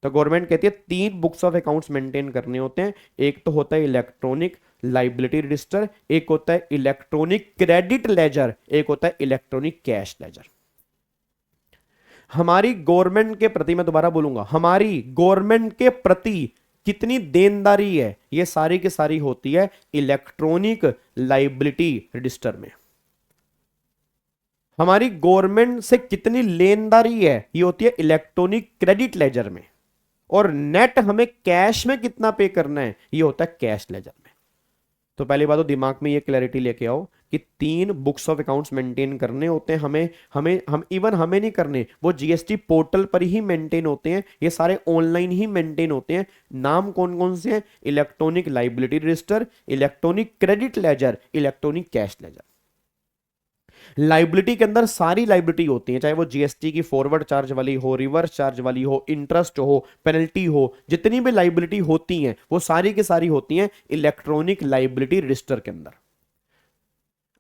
तो गवर्नमेंट कहती है 3 बुक्स ऑफ अकाउंट्स मेंटेन करने होते हैं। एक तो होता है इलेक्ट्रॉनिक लाइबिलिटी रजिस्टर, एक होता है इलेक्ट्रॉनिक क्रेडिट लेजर, एक होता है इलेक्ट्रॉनिक कैश लेजर। हमारी गवर्नमेंट के प्रति, मैं दोबारा बोलूंगा, हमारी गवर्नमेंट के प्रति कितनी देनदारी है, ये सारी की सारी होती है इलेक्ट्रॉनिक लाइबिलिटी रजिस्टर में। हमारी गवर्नमेंट से कितनी लेनदारी है, ये होती है इलेक्ट्रॉनिक क्रेडिट लेजर में। और नेट हमें कैश में कितना पे करना है, ये होता है कैश लेजर में। तो पहली बात तो दिमाग में ये क्लैरिटी लेके आओ कि 3 बुक्स ऑफ अकाउंट्स मेंटेन करने होते हैं हमें नहीं करने, वो जीएसटी पोर्टल पर ही मेंटेन होते हैं, ये सारे ऑनलाइन ही मेंटेन होते हैं। नाम कौन कौन से हैं? Electronic liability register, electronic credit ledger, electronic cash ledger. Liability के अंदर सारी लाइबिलिटी होती है, चाहे वो जीएसटी की फॉरवर्ड चार्ज वाली हो, रिवर्स चार्ज वाली हो, इंटरेस्ट हो, पेनल्टी हो, जितनी भी लाइबिलिटी होती हैं वो सारी की सारी होती हैं इलेक्ट्रॉनिक लाइबिलिटी रजिस्टर के अंदर।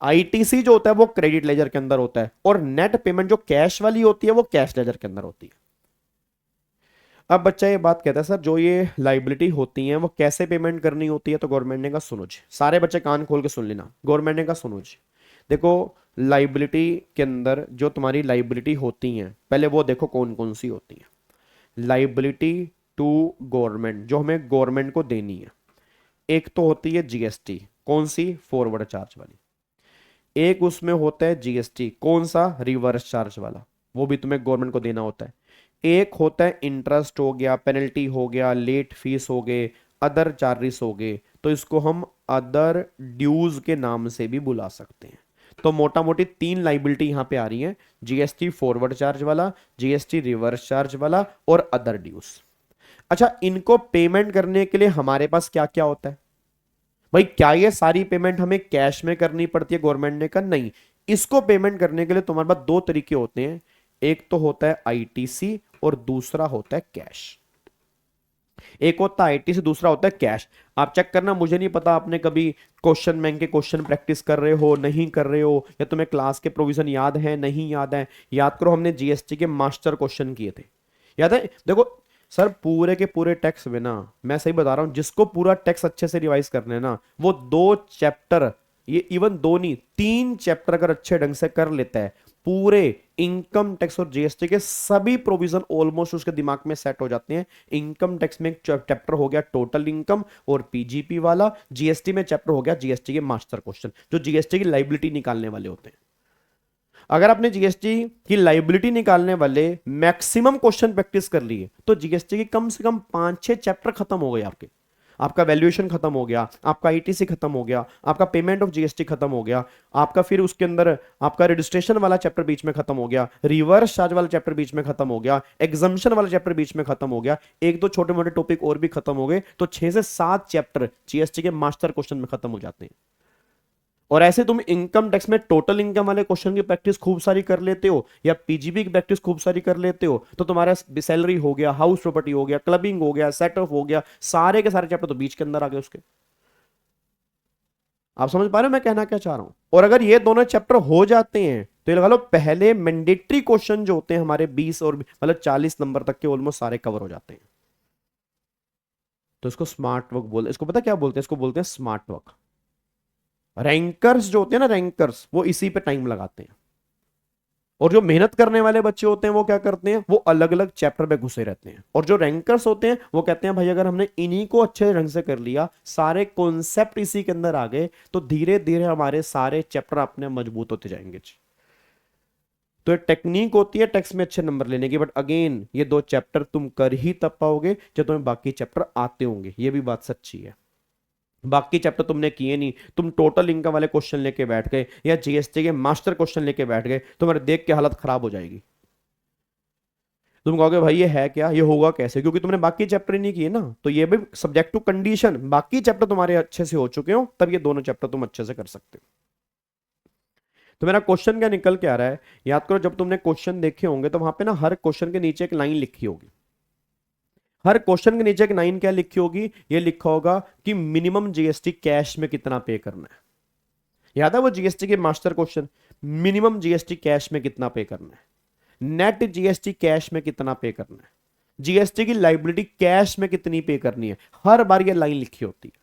आईटीसी जो होता है वो क्रेडिट लेजर के अंदर होता है, और नेट पेमेंट जो कैश वाली होती है वो कैश लेजर के अंदर होती है। अब बच्चा ये बात कहता है सर जो ये लाइबिलिटी होती है वो कैसे पेमेंट करनी होती है? तो गवर्नमेंट ने कहा सुनो जी, सारे बच्चे कान खोल के सुन लेना। गवर्नमेंट ने कहा सुनो जी, देखो लाइबिलिटी के अंदर जो तुम्हारी लाइबिलिटी होती हैं, पहले वो देखो कौन कौन सी होती हैं। लाइबिलिटी टू गवर्नमेंट, जो हमें गवर्नमेंट को देनी है, एक तो होती है जीएसटी, कौन सी? फॉरवर्ड चार्ज वाली। एक उसमें होता है जीएसटी, कौन सा? रिवर्स चार्ज वाला, वो भी तुम्हें गवर्नमेंट को देना होता है। एक होता है इंटरेस्ट हो गया, पेनल्टी हो गया, लेट फीस हो गए, अदर चार्जेस हो गए, तो इसको हम अदर ड्यूज के नाम से भी बुला सकते हैं। तो मोटा मोटी 3 लाइबिलिटी यहां पे आ रही है, जीएसटी फॉरवर्ड चार्ज वाला, जीएसटी रिवर्स चार्ज वाला और अदर ड्यूज। अच्छा, इनको पेमेंट करने के लिए हमारे पास क्या क्या होता है भाई? क्या ये सारी पेमेंट हमें कैश में करनी पड़ती है? गवर्नमेंट ने कहा नहीं, इसको पेमेंट करने के लिए तुम्हारे पास 2 तरीके होते हैं, एक तो होता है आईटीसी और दूसरा होता है कैश। एक होता है आईटीसी, दूसरा होता है कैश। आप चेक करना, मुझे नहीं पता आपने कभी क्वेश्चन बैंक के क्वेश्चन प्रैक्टिस कर रहे हो, नहीं कर रहे हो, या तुम्हें क्लास के प्रोविजन याद है, नहीं याद है। याद करो, हमने जीएसटी के मास्टर क्वेश्चन किए थे, याद है? देखो सर, पूरे के पूरे टेक्स्ट में ना, मैं सही बता रहा हूं, जिसको पूरा टेक्स्ट अच्छे से रिवाइज करना है ना, वो 2 चैप्टर, ये इवन 2 नहीं 3 चैप्टर अगर अच्छे ढंग से कर लेता है, पूरे इनकम टैक्स और जीएसटी के सभी प्रोविजन ऑलमोस्ट उसके दिमाग में सेट हो जाते हैं। इनकम टैक्स में एक चैप्टर हो गया टोटल इनकम और पीजीपी वाला, जीएसटी में चैप्टर हो गया जीएसटी के मास्टर क्वेश्चन, जो जीएसटी की लाइबिलिटी निकालने वाले होते हैं। अगर आपने जीएसटी की लाइबिलिटी निकालने वाले मैक्सिमम क्वेश्चन प्रैक्टिस कर लिए, तो जीएसटी के कम से कम 5-6 चैप्टर खत्म हो गए आपके। आपका वैल्यूएशन खत्म हो गया, आपका आईटीसी खत्म हो गया, आपका पेमेंट ऑफ जीएसटी खत्म हो गया, आपका फिर उसके अंदर आपका रजिस्ट्रेशन वाला चैप्टर बीच में खत्म हो गया, रिवर्स चार्ज वाला चैप्टर बीच में खत्म हो गया, एग्जम्पशन वाला चैप्टर बीच में खत्म हो गया, 1-2 छोटे मोटे टॉपिक और भी खत्म हो गए, तो 6 से 7 चैप्टर जीएसटी के मास्टर क्वेश्चन में खत्म हो जाते हैं। और ऐसे तुम इनकम टैक्स में टोटल इनकम वाले क्वेश्चन की प्रैक्टिस खूब सारी कर लेते हो, या पीजीबी की प्रैक्टिस खूब सारी कर लेते हो, तो तुम्हारा सैलरी हो गया, हाउस प्रॉपर्टी हो गया, क्लबिंग हो गया, सेट ऑफ हो गया, सारे के सारे चैप्टर तो बीच के अंदर आ गए उसके। आप समझ पा रहे हो मैं कहना क्या चाह रहा हूं? और अगर ये दोनों चैप्टर हो जाते हैं तो ये लगा लो पहले मैंडेटरी क्वेश्चन जो होते हैं हमारे 20 और मतलब 40 नंबर तक के ऑलमोस्ट सारे कवर हो जाते हैं। तो इसको स्मार्ट वर्क बोलते हैं। इसको पता क्या बोलते हैं? इसको बोलते हैं स्मार्ट वर्क। रैंकर्स जो होते हैं ना, रैंकर्स, वो इसी पे टाइम लगाते हैं, और जो मेहनत करने वाले बच्चे होते हैं वो क्या करते हैं? वो अलग अलग चैप्टर पे घुसे रहते हैं। और जो रैंकर्स होते हैं वो कहते हैं भाई अगर हमने इन्हीं को अच्छे ढंग से कर लिया, सारे कॉन्सेप्ट इसी के अंदर आ गए, तो धीरे धीरे हमारे सारे चैप्टर अपने मजबूत होते जाएंगे। तो ये टेक्निक होती है टैक्स में अच्छे नंबर लेने की, बट अगेन ये 2 चैप्टर तुम कर ही तब पाओगे जब तुम्हें बाकी चैप्टर आते होंगे, ये भी बात सच्ची है। बाकी चैप्टर तुमने किए नहीं, तुम टोटल इनकम वाले क्वेश्चन लेके बैठ गए या जीएसटी के मास्टर क्वेश्चन लेके बैठ गए, तुम्हारे देख के हालत खराब हो जाएगी। तुम कहोगे भाई ये है क्या, ये होगा कैसे, क्योंकि तुमने बाकी चैप्टर ही नहीं किए ना। तो ये भी सब्जेक्ट टू कंडीशन, बाकी चैप्टर तुम्हारे अच्छे से हो चुके हो तब ये दोनों चैप्टर तुम अच्छे से कर सकते हो। तो मेरा क्वेश्चन क्या निकल के आ रहा है, याद करो जब तुमने क्वेश्चन देखे होंगे तो वहां पे ना हर क्वेश्चन के नीचे एक लाइन लिखी होगी। हर क्वेश्चन के नीचे एक लाइन क्या लिखी होगी, ये लिखा होगा कि मिनिमम जीएसटी कैश में कितना पे करना है। याद है वो जीएसटी के master question, minimum GST cash में कितना पे करना है, नेट जीएसटी कैश में कितना पे करना है, जीएसटी की लाइबिलिटी कैश में कितनी पे करनी है, हर बार ये लाइन लिखी होती है।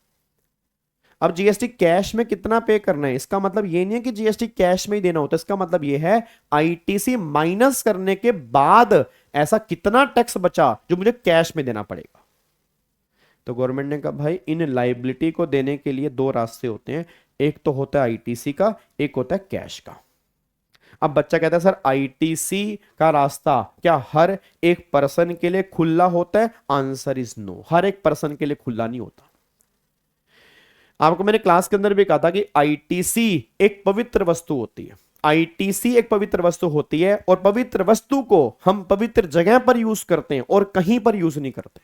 अब जीएसटी कैश में कितना पे करना है, इसका मतलब ये नहीं है कि जीएसटी कैश में ही देना होता, इसका मतलब ये है आईटीसी माइनस करने के बाद ऐसा कितना टैक्स बचा जो मुझे कैश में देना पड़ेगा। तो गवर्नमेंट ने कहा भाई इन लाइबिलिटी को देने के लिए 2 रास्ते होते हैं, एक तो होता है आईटीसी का, एक होता है कैश का। अब बच्चा कहता है सर आईटीसी का रास्ता क्या हर एक पर्सन के लिए खुला होता है? आंसर इज नो, हर एक पर्सन के लिए खुला नहीं होता। आपको मैंने क्लास के अंदर भी कहा था कि आईटीसी एक पवित्र वस्तु होती है, आईटीसी एक पवित्र वस्तु होती है और पवित्र वस्तु को हम पवित्र जगह पर यूज करते हैं और कहीं पर यूज नहीं करते।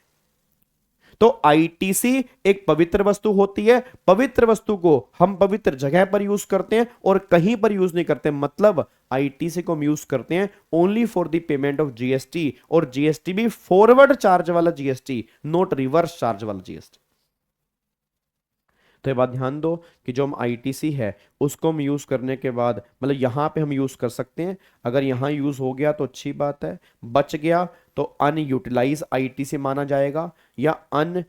तो आईटीसी एक पवित्र वस्तु होती है, पवित्र वस्तु को हम पवित्र जगह पर यूज करते हैं और कहीं पर यूज नहीं करते। मतलब आईटीसी को हम यूज करते हैं only for the payment of GST, और जीएसटी भी फॉरवर्ड चार्ज वाला जीएसटी, नॉट रिवर्स चार्ज वाला जीएसटी। तो ये बात ध्यान दो कि जो हम आईटीसी है उसको हम यूज करने के बाद मतलब यहां पे हम यूज कर सकते हैं, अगर यहां यूज हो गया तो अच्छी बात है, बच गया तो अनयूटिलाइज आईटीसी माना जाएगा, या अन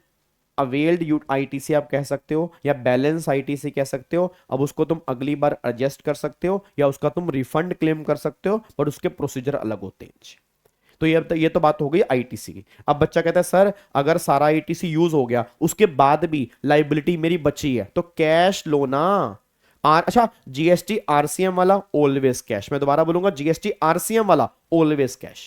अवेल्ड आईटीसी आप कह सकते हो, या बैलेंस आईटीसी कह सकते हो। अब उसको तुम अगली बार एडजस्ट कर सकते हो या उसका तुम रिफंड क्लेम कर सकते हो, पर उसके प्रोसीजर अलग होते हैं। तो ये तो बात हो गई आईटीसी की। अब बच्चा कहता है सर अगर सारा आईटीसी यूज हो गया उसके बाद भी लाइबिलिटी मेरी बची है तो कैश लो ना। अच्छा जीएसटी आरसीएम वाला ऑलवेज कैश, मैं दोबारा बोलूंगा जीएसटी आरसीएम वाला always cash.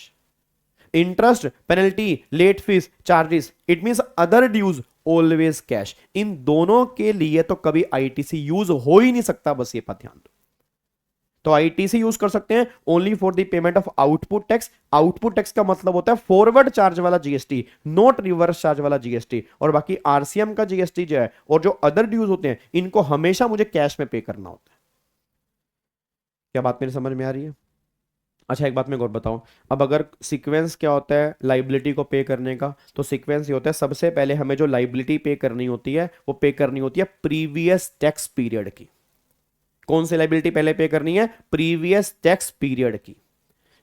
Interest, penalty, late fees, charges, it means other dues always cash. इन दोनों के लिए तो कभी आईटीसी यूज हो ही नहीं सकता, बस ये बात ध्यान दो। तो आईटीसी यूज कर सकते हैं only for the payment of output tax. Output tax का मतलब होता है फॉरवर्ड चार्ज वाला जीएसटी, नॉट रिवर्स चार्ज वाला जीएसटी। और बाकी आरसीएम का जीएसटी जो है और जो अदर ड्यूज होते हैं इनको हमेशा मुझे कैश में पे करना होता है। क्या बात मेरी समझ में आ रही है? अच्छा एक बात मैं और बताऊं, अब अगर सीक्वेंस क्या होता है लाइबिलिटी को पे करने का, तो सीक्वेंस ये होता है सबसे पहले हमें जो लाइबिलिटी पे करनी होती है वो पे करनी होती है प्रीवियस टैक्स पीरियड की। कौन सी लाइबिलिटी पहले पे करनी है? प्रीवियस टैक्स पीरियड की,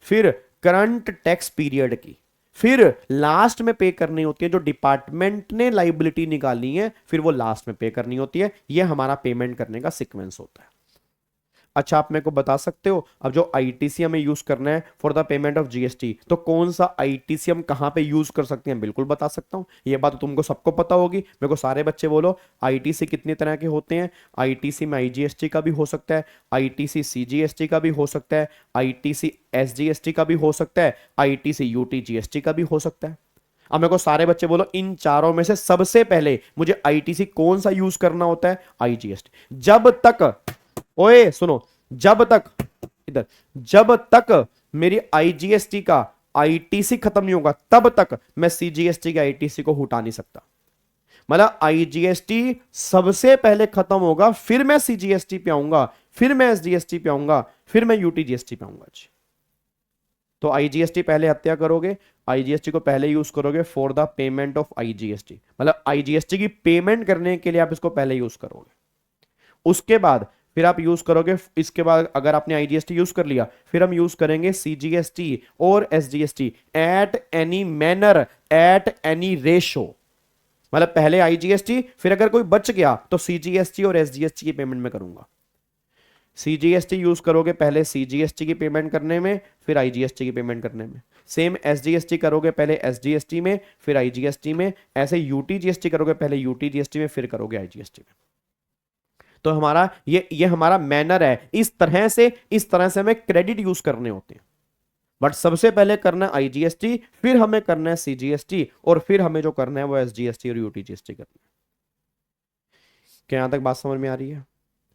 फिर करंट टैक्स पीरियड की, फिर लास्ट में पे करनी होती है जो डिपार्टमेंट ने लाइबिलिटी निकाली है, फिर वो लास्ट में पे करनी होती है। ये हमारा पेमेंट करने का सीक्वेंस होता है। अच्छा आप मेरे को बता सकते हो अब जो आईटीसी हमें यूज करना है for the payment of GST, तो कौन सा आईटीसी हम कहां पे यूज कर सकते हैं? बिल्कुल बता सकता हूं, ये बात तो तुमको सबको पता होगी। मेरे को सारे बच्चे बोलो आईटीसी कितने तरह के होते हैं? आईटीसी में आईजीएसटी का भी हो सकता है, आईटीसी सीजीएसटी का भी हो सकता है, आईटीसी एसजीएसटी का भी हो सकता है, आईटीसी यूटीजीएसटी का भी हो सकता है। अब मेरे को सारे बच्चे बोलो इन चारों में से सबसे पहले मुझे आईटीसी कौन सा यूज करना होता है? आईजीएसटी। जब तक, ओए सुनो, जब तक मेरी आईजीएसटी का आईटीसी खत्म नहीं होगा तब तक मैं सीजीएसटी के आईटीसी को हटा नहीं सकता। मतलब आईजीएसटी सबसे पहले खत्म होगा, फिर मैं सीजीएसटी पे आऊंगा, फिर मैं एसजीएसटी पे आऊंगा, फिर मैं यूटीजीएसटी पे आऊंगा। तो आईजीएसटी पहले हत्या करोगे, आईजीएसटी को पहले यूज करोगे for the payment of IGST, मतलब आईजीएसटी की पेमेंट करने के लिए आप इसको पहले यूज करोगे। उसके बाद फिर आप यूज करोगे, इसके बाद अगर आपने आईजीएसटी यूज कर लिया फिर हम यूज करेंगे सीजीएसटी और SGST at any manner, at any ratio. मतलब पहले आईजीएसटी, फिर अगर कोई बच गया तो सीजीएसटी और एसजीएसटी की पेमेंट में करूंगा। सीजीएसटी यूज करोगे पहले सीजीएसटी की पेमेंट करने में, फिर आईजीएसटी की पेमेंट करने में। सेम एसजीएसटी करोगे पहले एसजीएसटी में, फिर आईजीएसटी में। ऐसे यूटीजीएसटी करोगे पहले यूटीजीएसटी में, फिर करोगे आईजीएसटी में। तो हमारा ये हमारा मैनर है। इस तरह से हमें क्रेडिट यूज करने होते हैं। बट सबसे पहले करना है आईजीएसटी, फिर हमें करना है सीजीएसटी, और फिर हमें जो करना है वो एसजीएसटी और यूटीजीएसटी करना है। क्या यहां तक बात समझ में आ रही है?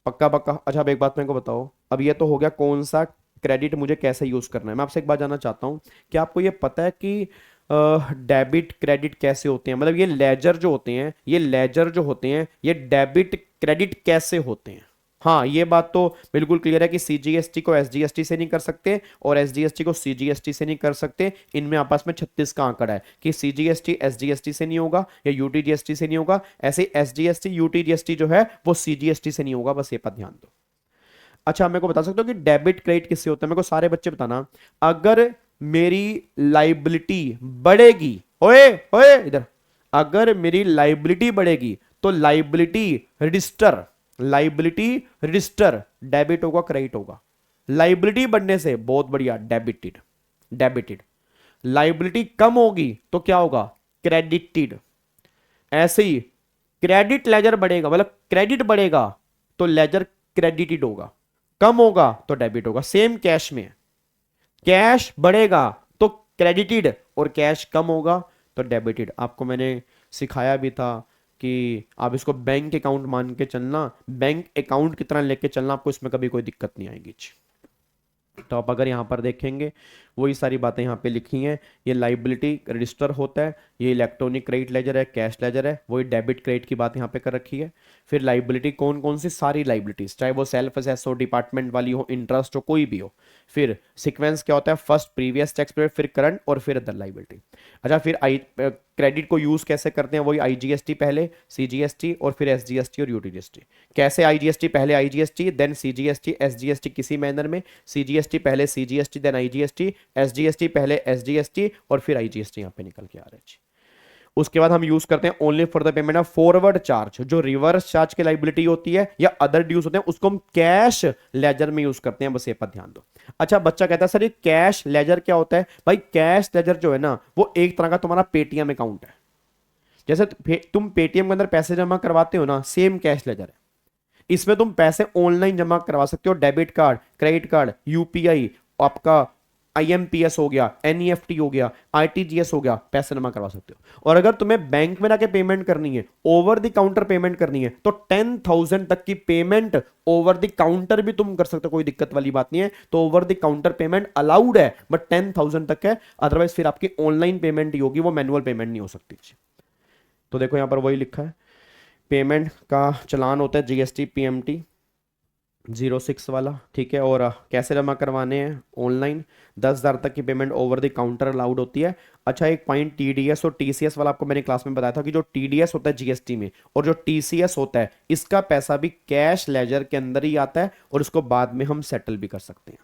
पक्का पक्का। अच्छा अब एक बात मेरे को बताओ, अब ये तो हो गया कौन सा क्रेडिट मुझे कैसे यूज करना है। मैं आपसे एक बात जानना चाहता हूं कि आपको ये पता है कि डेबिट क्रेडिट कैसे होते हैं, मतलब ये लेजर जो होते हैं, ये लेजर जो होते हैं ये डेबिट क्रेडिट कैसे होते हैं? हाँ ये बात तो बिल्कुल क्लियर है कि सीजीएसटी को एसजीएसटी से नहीं कर सकते और एसजीएसटी को सीजीएसटी से नहीं कर सकते। इनमें आपस में 36 का आंकड़ा है कि सीजीएसटी एसजीएसटी से नहीं होगा या यूटीजीएसटी से नहीं होगा, ऐसे एसजीएसटी यूटीजीएसटी जो है वो सीजीएसटी से नहीं होगा, बस ये पर ध्यान दो। अच्छा मेरे को बता सकते हो कि डेबिट क्रेडिट किससे होता है? मेरे को सारे बच्चे बताना। अगर मेरी लाइबिलिटी बढ़ेगी, ओए ओए इधर, अगर मेरी लाइबिलिटी बढ़ेगी तो लाइबिलिटी रजिस्टर डेबिट होगा क्रेडिट होगा। लाइबिलिटी बढ़ने से बहुत बढ़िया डेबिटेड। लाइबिलिटी कम होगी तो क्या होगा? क्रेडिटेड। ऐसे ही क्रेडिट लेजर बढ़ेगा, मतलब क्रेडिट बढ़ेगा तो लेजर क्रेडिटेड होगा, कम होगा तो डेबिट होगा। सेम कैश में, कैश बढ़ेगा तो क्रेडिटेड और कैश कम होगा तो डेबिटेड। आपको मैंने सिखाया भी था कि आप इसको बैंक अकाउंट मान के चलना, बैंक अकाउंट की तरह लेके चलना, आपको इसमें कभी कोई दिक्कत नहीं आएगी। तो आप अगर यहाँ पर देखेंगे वही सारी बातें यहाँ पे लिखी हैं। ये लाइबिलिटी रजिस्टर होता है, ये इलेक्ट्रॉनिक क्रेडिट लेजर है, कैश लेजर है, वही डेबिट क्रेडिट की बात यहाँ पे कर रखी है। फिर लाइबिलिटी कौन कौन सी? सारी लाइबिलिटीज, चाहे वो सेल्फ असेस हो, डिपार्टमेंट वाली हो, इंटरेस्ट हो, कोई भी हो। फिर सीक्वेंस क्या होता है? फर्स्ट प्रीवियस टैक्स पीरियड, फिर करंट और फिर अदर लाइबिलिटी। अच्छा फिर क्रेडिट को यूज कैसे करते हैं? वही आईजीएसटी पहले, सीजीएसटी और फिर एसजीएसटी और यूटीजीएसटी। कैसे? आईजीएसटी पहले आईजीएसटी देन सीजीएसटी, एसजीएसटी किसी मैनर में, सीजीएसटी पहले सीजीएसटी देन आईजीएसटी, एसजीएसटी पहले एसजीएसटी और फिर आईजीएसटी यहाँ पे निकल के आ रहा है। उसके बाद हम यूज करते हैं only for the payment of forward charge, जो रिवर्स चार्ज की लाइबिलिटी होती है या अदर ड्यूज होते हैं, उसको हम कैश लेजर में यूज करते हैं, बस ये पर ध्यान दो। अच्छा बच्चा कहता है सर ये कैश लेजर क्या होता है? भाई कैश लेजर जो है ना वो एक तरह का तुम्हारा पेटीएम अकाउंट है। जैसे तुम पेटीएम के अंदर पैसे जमा करवाते हो ना, सेम कैश लेजर है। इसमें तुम पैसे ऑनलाइन जमा करवा सकते हो, debit card, credit card, UPI, आपका आईएमपीएस हो गया, एनईएफटी हो गया, आरटीजीएस हो गया, पैसे जमा करवा सकते हो। और अगर तुम्हें बैंक में जाके पेमेंट करनी है, ओवर द काउंटर पेमेंट करनी है, तो 10,000 तक की पेमेंट ओवर द काउंटर भी तुम कर सकते हो, कोई दिक्कत वाली बात नहीं है। तो over the counter payment allowed है बट 10,000 तक है, अदरवाइज फिर आपकी ऑनलाइन पेमेंट ही होगी, वो मैनुअल पेमेंट नहीं हो सकती। तो देखो यहां पर वही लिखा है, पेमेंट का चलान होता है जीएसटी पीएमटी 06 वाला, ठीक है। और कैसे जमा करवाने हैं? ऑनलाइन। 10,000 तक की payment over the counter allowed होती है। अच्छा एक पॉइंट टीडीएस और टीसीएस वाला आपको मैंने क्लास में बताया था कि जो टीडीएस होता है जीएसटी में और जो टीसीएस होता है इसका पैसा भी कैश लेजर के अंदर ही आता है और इसको बाद में हम सेटल भी कर सकते हैं।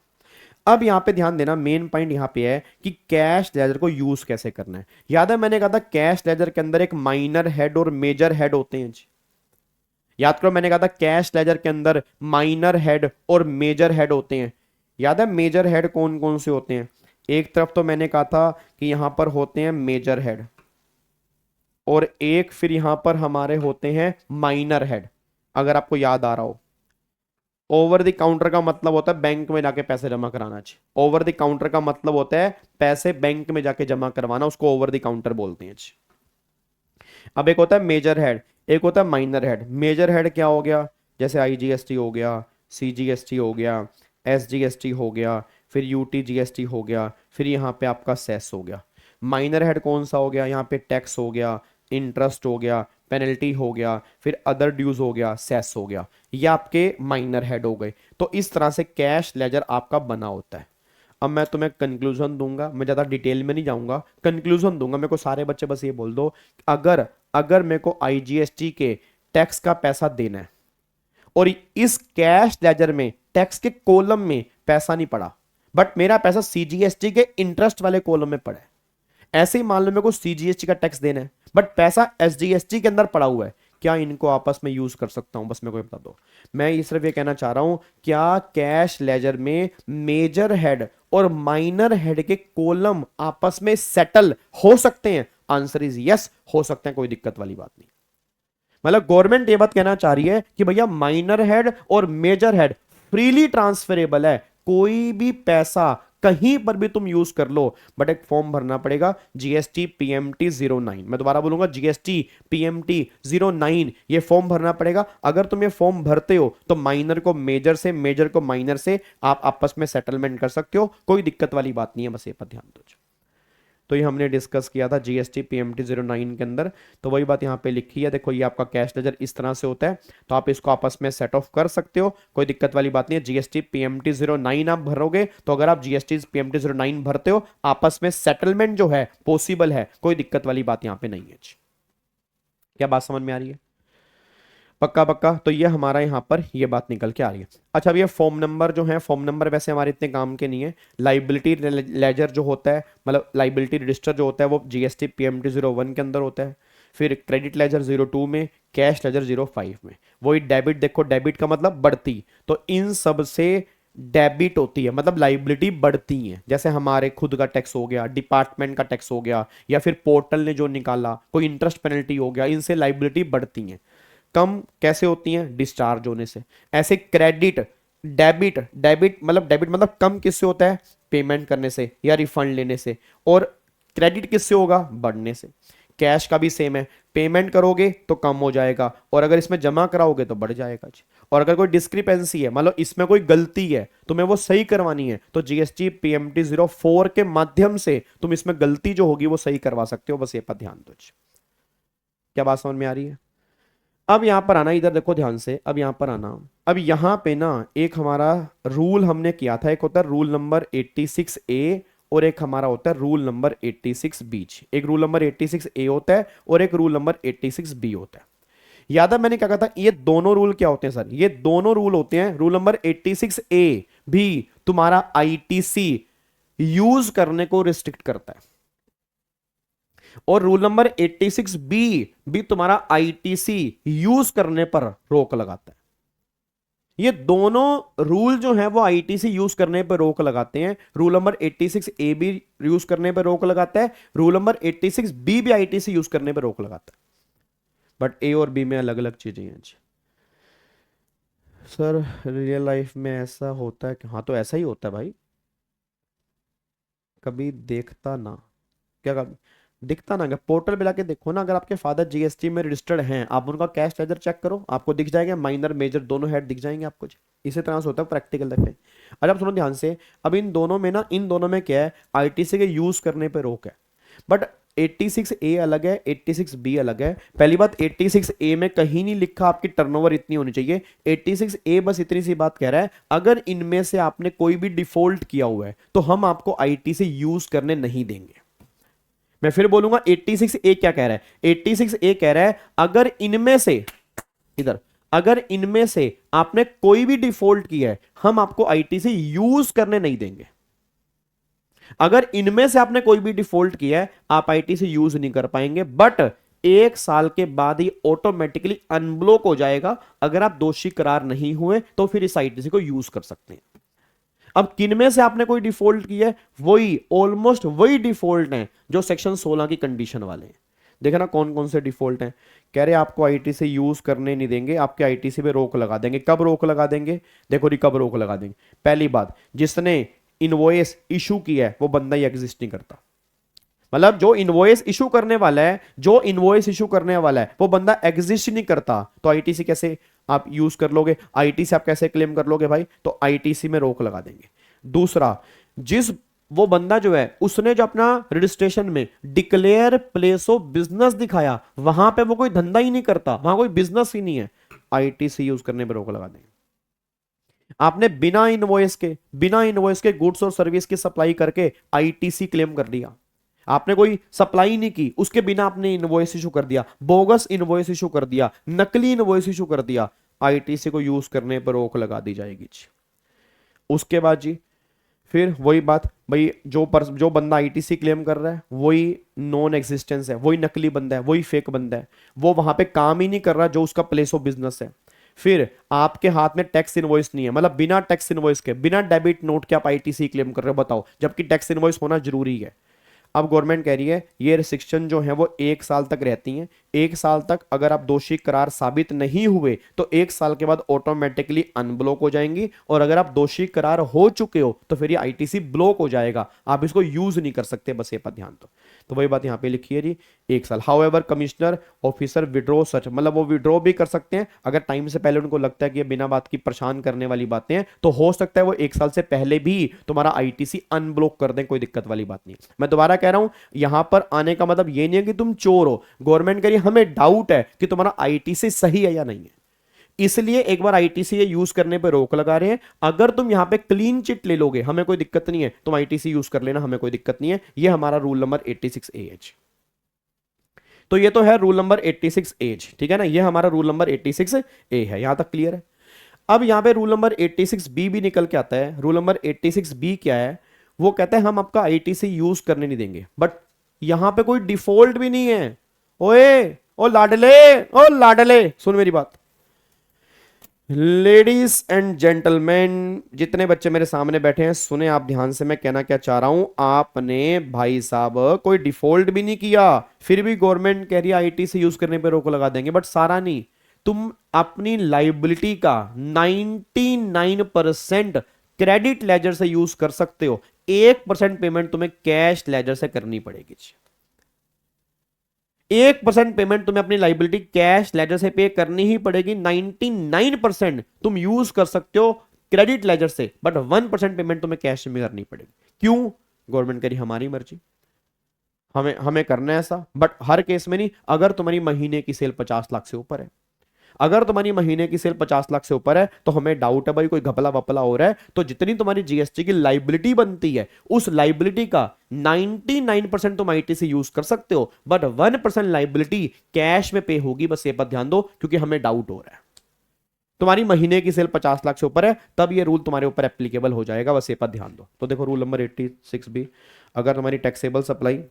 अब यहाँ पे ध्यान देना, मेन पॉइंट यहाँ पे है कि कैश लेजर को यूज कैसे करना है। याद है मैंने कहा था कैश लेजर के अंदर एक माइनर हेड और मेजर हेड होते हैं जी। याद करो मैंने कहा था कैश लेजर के अंदर माइनर हेड और मेजर हेड होते हैं। याद है मेजर हेड कौन कौन से होते हैं? एक तरफ तो मैंने कहा था कि यहां पर होते हैं मेजर हेड और एक फिर यहां पर हमारे होते हैं माइनर हेड, अगर आपको याद आ रहा हो। ओवर द काउंटर का मतलब होता है बैंक में जाके पैसे जमा कराना चाहिए। ओवर द काउंटर का मतलब होता है पैसे बैंक में जाके जमा करवाना, उसको ओवर द काउंटर बोलते हैं। अब एक होता है मेजर हेड, एक होता है माइनर हेड। मेजर हेड क्या हो गया? जैसे आईजीएसटी हो गया, सीजीएसटी हो गया, एसजीएसटी हो गया, फिर यूटीजीएसटी हो गया, फिर यहाँ पे आपका सेस हो गया। माइनर हेड कौन सा हो गया? यहाँ पे टैक्स हो गया, इंटरेस्ट हो गया, पेनल्टी हो गया, फिर अदर ड्यूज हो गया, सेस हो गया, ये आपके माइनर हेड हो गए। तो इस तरह से कैश लेजर आपका बना होता है। अब मैं तुम्हें कंक्लूजन दूंगा, मैं ज्यादा डिटेल में नहीं जाऊंगा, कंक्लूजन दूंगा। मेरे को सारे बच्चे बस ये बोल दो, अगर मेरे को आईजीएसटी के टैक्स का पैसा देना है और इस कैश लेजर में टैक्स के कॉलम में पैसा नहीं पड़ा बट मेरा पैसा सीजीएसटी के इंटरेस्ट वाले कॉलम में पड़ा है, ऐसे ही मान लो मेरे को सीजीएसटी का टैक्स देना है बट पैसा एसजीएसटी के अंदर पड़ा हुआ है, क्या इनको आपस में यूज कर सकता हूं? बस मेरे को बता दो। मैं सिर्फ ये कहना चाह रहा हूं, क्या कैश लेजर में मेजर हेड और माइनर हेड के कॉलम आपस में सेटल हो सकते हैं? आंसर इज यस, हो सकते हैं, कोई दिक्कत वाली बात नहीं। मतलब गवर्नमेंट ये बात कहना चाह रही है कि भैया माइनर हेड और मेजर हेड फ्रीली ट्रांसफरेबल है, कोई भी पैसा कहीं पर भी तुम यूज कर लो, बट एक फॉर्म भरना पड़ेगा जीएसटी पीएमटी 09। मैं दोबारा बोलूंगा, जीएसटी पीएमटी 09 ये फॉर्म भरना पड़ेगा। अगर तुम ये फॉर्म भरते हो तो माइनर को मेजर से, मेजर को माइनर से आप आपस में सेटलमेंट कर सकते हो, कोई दिक्कत वाली बात नहीं है, बस ये पर ध्यान दो। तो ये हमने डिस्कस किया था जीएसटी पीएमटी 09 के अंदर। तो वही बात यहाँ पे लिखी है, देखो ये आपका कैश लेजर इस तरह से होता है, तो आप इसको आपस में सेट ऑफ कर सकते हो, कोई दिक्कत वाली बात नहीं है। जीएसटी पीएमटी 09 आप भरोगे, तो अगर आप जीएसटी पीएमटी 09 भरते हो, आपस में सेटलमेंट जो है पॉसिबल है, कोई दिक्कत वाली बात यहाँ पे नहीं है। क्या बात समझ में आ रही है? पक्का पक्का। तो ये हमारा यहाँ पर ये बात निकल के आ रही है। अच्छा, अब ये फॉर्म नंबर जो है, फॉर्म नंबर वैसे हमारे इतने काम के नहीं है। लाइबिलिटी लेजर जो होता है, मतलब लाइबिलिटी रजिस्टर जो होता है, वो जीएसटी पीएमटी 01 के अंदर होता है। फिर क्रेडिट लेजर 02 में, कैश लेजर 05 में। वही डेबिट, देखो डेबिट का मतलब बढ़ती, तो इन सब से डेबिट होती है, मतलब लाइबिलिटी बढ़ती है। जैसे हमारे खुद का टैक्स हो गया, डिपार्टमेंट का टैक्स हो गया, या फिर पोर्टल ने जो निकाला, कोई इंटरेस्ट पेनल्टी हो गया, इनसे लाइबिलिटी बढ़ती है। कम कैसे होती हैं? डिस्चार्ज होने से। ऐसे क्रेडिट, डेबिट, डेबिट मतलब कम किससे होता है? पेमेंट करने से या रिफंड लेने से। और क्रेडिट किससे होगा? बढ़ने से। कैश का भी सेम है, पेमेंट करोगे तो कम हो जाएगा, और अगर इसमें जमा कराओगे तो बढ़ जाएगा। और अगर कोई डिस्क्रिपेंसी है, मतलब इसमें कोई गलती है, तुम्हें वो सही करवानी है, तो जीएसटी पीएमटी 04 के माध्यम से तुम इसमें गलती जो होगी वो सही करवा सकते हो। बस ये पर ध्यान दो। क्या बात समझ में आ रही है? अब यहां पर आना, इधर देखो ध्यान से, अब यहां पर आना। अब यहां पे ना एक हमारा रूल हमने किया था, एक होता है रूल नंबर 86A और एक हमारा होता है रूल नंबर 86B। एक रूल नंबर 86A होता है और एक रूल नंबर 86B होता है। याद है मैंने क्या कहा था? ये दोनों रूल क्या होते हैं सर? ये दोनों रूल होते हैं, रूल नंबर 86A भी तुम्हारा आईटीसी यूज करने को रिस्ट्रिक्ट करता है, और रूल नंबर 86B भी तुम्हारा आईटीसी यूज करने पर रोक लगाता है। ये दोनों रूल जो है वो आईटीसी यूज करने पर रोक लगाते हैं। रूल नंबर 86A भी यूज करने पर रोक लगाता है, रूल नंबर 86B भी आईटीसी यूज करने पर रोक लगाता है। बट ए और बी में अलग अलग चीजें हैं। सर रियल लाइफ में ऐसा होता है? हाँ, तो ऐसा ही होता है भाई। कभी देखता ना, क्या कभी दिखता ना? पोर्टल पे जाके देखो ना, अगर आपके फादर जीएसटी में रजिस्टर्ड हैं, आप उनका कैश लेजर चेक करो, आपको दिख जाएगा, माइनर मेजर दोनों हेड दिख जाएंगे आपको। इसी तरह से होता है प्रैक्टिकल लाइफ में। अरे आप सुनो ध्यान से, अब इन दोनों में ना, इन दोनों में क्या है? आईटीसी के यूज करने पे रोक है, बट 86A अलग है, 86B अलग है। पहली बात, 86A में कहीं नहीं लिखा आपकी टर्नओवर इतनी होनी चाहिए। 86A बस इतनी सी बात कह रहा है, अगर इनमें से आपने कोई भी डिफॉल्ट किया हुआ है तो हम आपको आईटीसी यूज करने नहीं देंगे। मैं फिर बोलूंगा, 86A क्या कह रहा है? 86A कह रहा है, अगर इनमें से, इधर, अगर इनमें से आपने कोई भी डिफॉल्ट किया है, हम आपको आईटीसी यूज करने नहीं देंगे। अगर इनमें से आपने कोई भी डिफॉल्ट किया है, आप आईटीसी यूज नहीं कर पाएंगे, बट 1 साल के बाद ही ऑटोमेटिकली अनब्लॉक हो जाएगा। अगर आप दोषी करार नहीं हुए तो फिर इस आईटीसी को यूज कर सकते हैं। अब किनमें से आपने कोई डिफॉल्ट किया है? वही, ऑलमोस्ट वही डिफॉल्ट है जो सेक्शन 16 की कंडीशन वाले हैं। देखा ना कौन कौन से डिफॉल्ट हैं? कह रहे आपको आईटीसी यूज करने नहीं देंगे, आपके आईटीसी पे रोक लगा देंगे। कब रोक लगा देंगे? देखो जी, कब रोक लगा देंगे। पहली बात, जिसने इनवॉइस इशू किया है वो बंदा ही एग्जिस्ट नहीं करता। मतलब जो इनवॉइस इशू करने वाला है, जो इनवॉइस इशू करने वाला है वो बंदा एग्जिस्ट नहीं करता, तो आईटीसी कैसे आप यूज कर लोगे? आईटीसी आप कैसे क्लेम कर लोगे भाई? तो आईटीसी में रोक लगा देंगे। दूसरा, जिस वो बंदा जो है उसने जो अपना रजिस्ट्रेशन में डिक्लेयर प्लेस ऑफ बिजनेस दिखाया, वहां पे वो कोई धंधा ही नहीं करता, वहां कोई बिजनेस ही नहीं है, आईटीसी यूज करने पर रोक लगा देंगे। आपने बिना इनवॉइस के गुड्स और सर्विस की सप्लाई करके आईटीसी क्लेम कर दिया, आपने कोई सप्लाई नहीं की, उसके बिना आपने इनवॉइस इशू कर दिया, बोगस इनवॉइस इशू कर दिया, नकली इनवॉइस इशू कर दिया, आईटीसी को यूज करने पर रोक लगा दी जाएगी। उसके बाद जी फिर वही बात भाई, जो बंदा आईटीसी क्लेम कर रहा है वही नॉन एग्जिस्टेंस है, वही नकली बंदा है, वही फेक बंदा है, वो वहां पे काम ही नहीं कर रहा जो उसका प्लेस ऑफ बिजनेस है। फिर आपके हाथ में टैक्स इनवॉइस नहीं है, मतलब बिना टैक्स इनवॉइस के, बिना डेबिट नोट के आप आईटीसी क्लेम कर रहे हो, बताओ, जबकि टैक्स इनवॉइस होना जरूरी है। अब गवर्नमेंट कह रही है ये रिस्ट्रिक्शन जो है वो 1 साल तक रहती हैं। 1 साल तक अगर आप दोषी करार साबित नहीं हुए तो 1 साल के बाद ऑटोमेटिकली अनब्लॉक हो जाएंगी, और अगर आप दोषी करार हो चुके हो तो फिर ये आईटीसी ब्लॉक हो जाएगा, आप इसको यूज नहीं कर सकते, बस ये पर ध्यान दो। तो वही बात यहां पे लिखी है जी, 1 साल। हाउएवर कमिश्नर ऑफिसर विड्रॉ सच, मतलब वो विड्रॉ भी कर सकते हैं अगर टाइम से पहले उनको लगता है कि ये बिना बात की परेशान करने वाली बातें हैं, तो हो सकता है वो 1 साल से पहले भी तुम्हारा आईटीसी अनब्लॉक कर दें, कोई दिक्कत वाली बात नहीं। मैं दोबारा कह रहा हूं, यहां पर आने का मतलब ये नहीं है कि तुम चोर हो, गवर्नमेंट कह रही हमें डाउट है कि तुम्हारा आईटीसी सही है या नहीं है, इसलिए एक बार आईटीसी यूज करने पे रोक लगा रहे हैं। अगर तुम यहां पे क्लीन चिट ले लोगे हमें कोई दिक्कत नहीं है, तुम आईटीसी यूज कर लेना, हमें कोई दिक्कत नहीं है। ये हमारा रूल नंबर 86A है। तो ये तो है रूल नंबर 86A, ठीक है ना, ये हमारा रूल नंबर 86A है, यहां तक क्लियर है। अब यहां पे रूल नंबर 86B भी निकल के आता है। रूल नंबर 86B क्या है, वो कहता है हम आपका आईटीसी यूज करने नहीं देंगे, बट यहां पे कोई डिफॉल्ट भी नहीं है। ओए ओ लाडले सुन मेरी बात, लेडीज एंड जेंटलमैन, जितने बच्चे मेरे सामने बैठे हैं सुने आप ध्यान से, मैं कहना क्या चाह रहा हूं। आपने भाई साहब कोई डिफॉल्ट भी नहीं किया, फिर भी गवर्नमेंट कह रही है आईटीसी यूज करने पे रोक लगा देंगे, बट सारा नहीं, तुम अपनी लाइबिलिटी का 99% क्रेडिट लेजर से यूज कर सकते हो, 1% पेमेंट तुम्हें कैश लेजर से करनी पड़ेगी। 1% पेमेंट तुम्हें अपनी लाइबिलिटी कैश लेजर से पे करनी ही पड़ेगी। 99% तुम यूज कर सकते हो क्रेडिट लेजर से, बट 1% पेमेंट तुम्हें कैश में करनी पड़ेगी। क्यों? गवर्नमेंट करी हमारी मर्जी, हमें करना है ऐसा, बट हर केस में नहीं। अगर तुम्हारी महीने की सेल 50 लाख से ऊपर है, अगर तुम्हारी महीने की सेल 50 लाख से ऊपर है तो हमें डाउट है भाई कोई घपला वपला हो रहा है, तो जितनी तुम्हारी जीएसटी की लाइबिलिटी बनती है उस लाइबिलिटी का 99% तुम आईटीसी यूज कर सकते हो, बट 1% लाइबिलिटी कैश में पे होगी, बस ये बात ध्यान दो, क्योंकि हमें डाउट हो रहा है। तुम्हारी महीने की सेल 50 लाख से ऊपर है तब ये रूल तुम्हारे ऊपर एप्लीकेबल हो जाएगा, बस ये बात ध्यान दो। तो देखो रूल नंबर 86B, अगर तुम्हारी taxable supply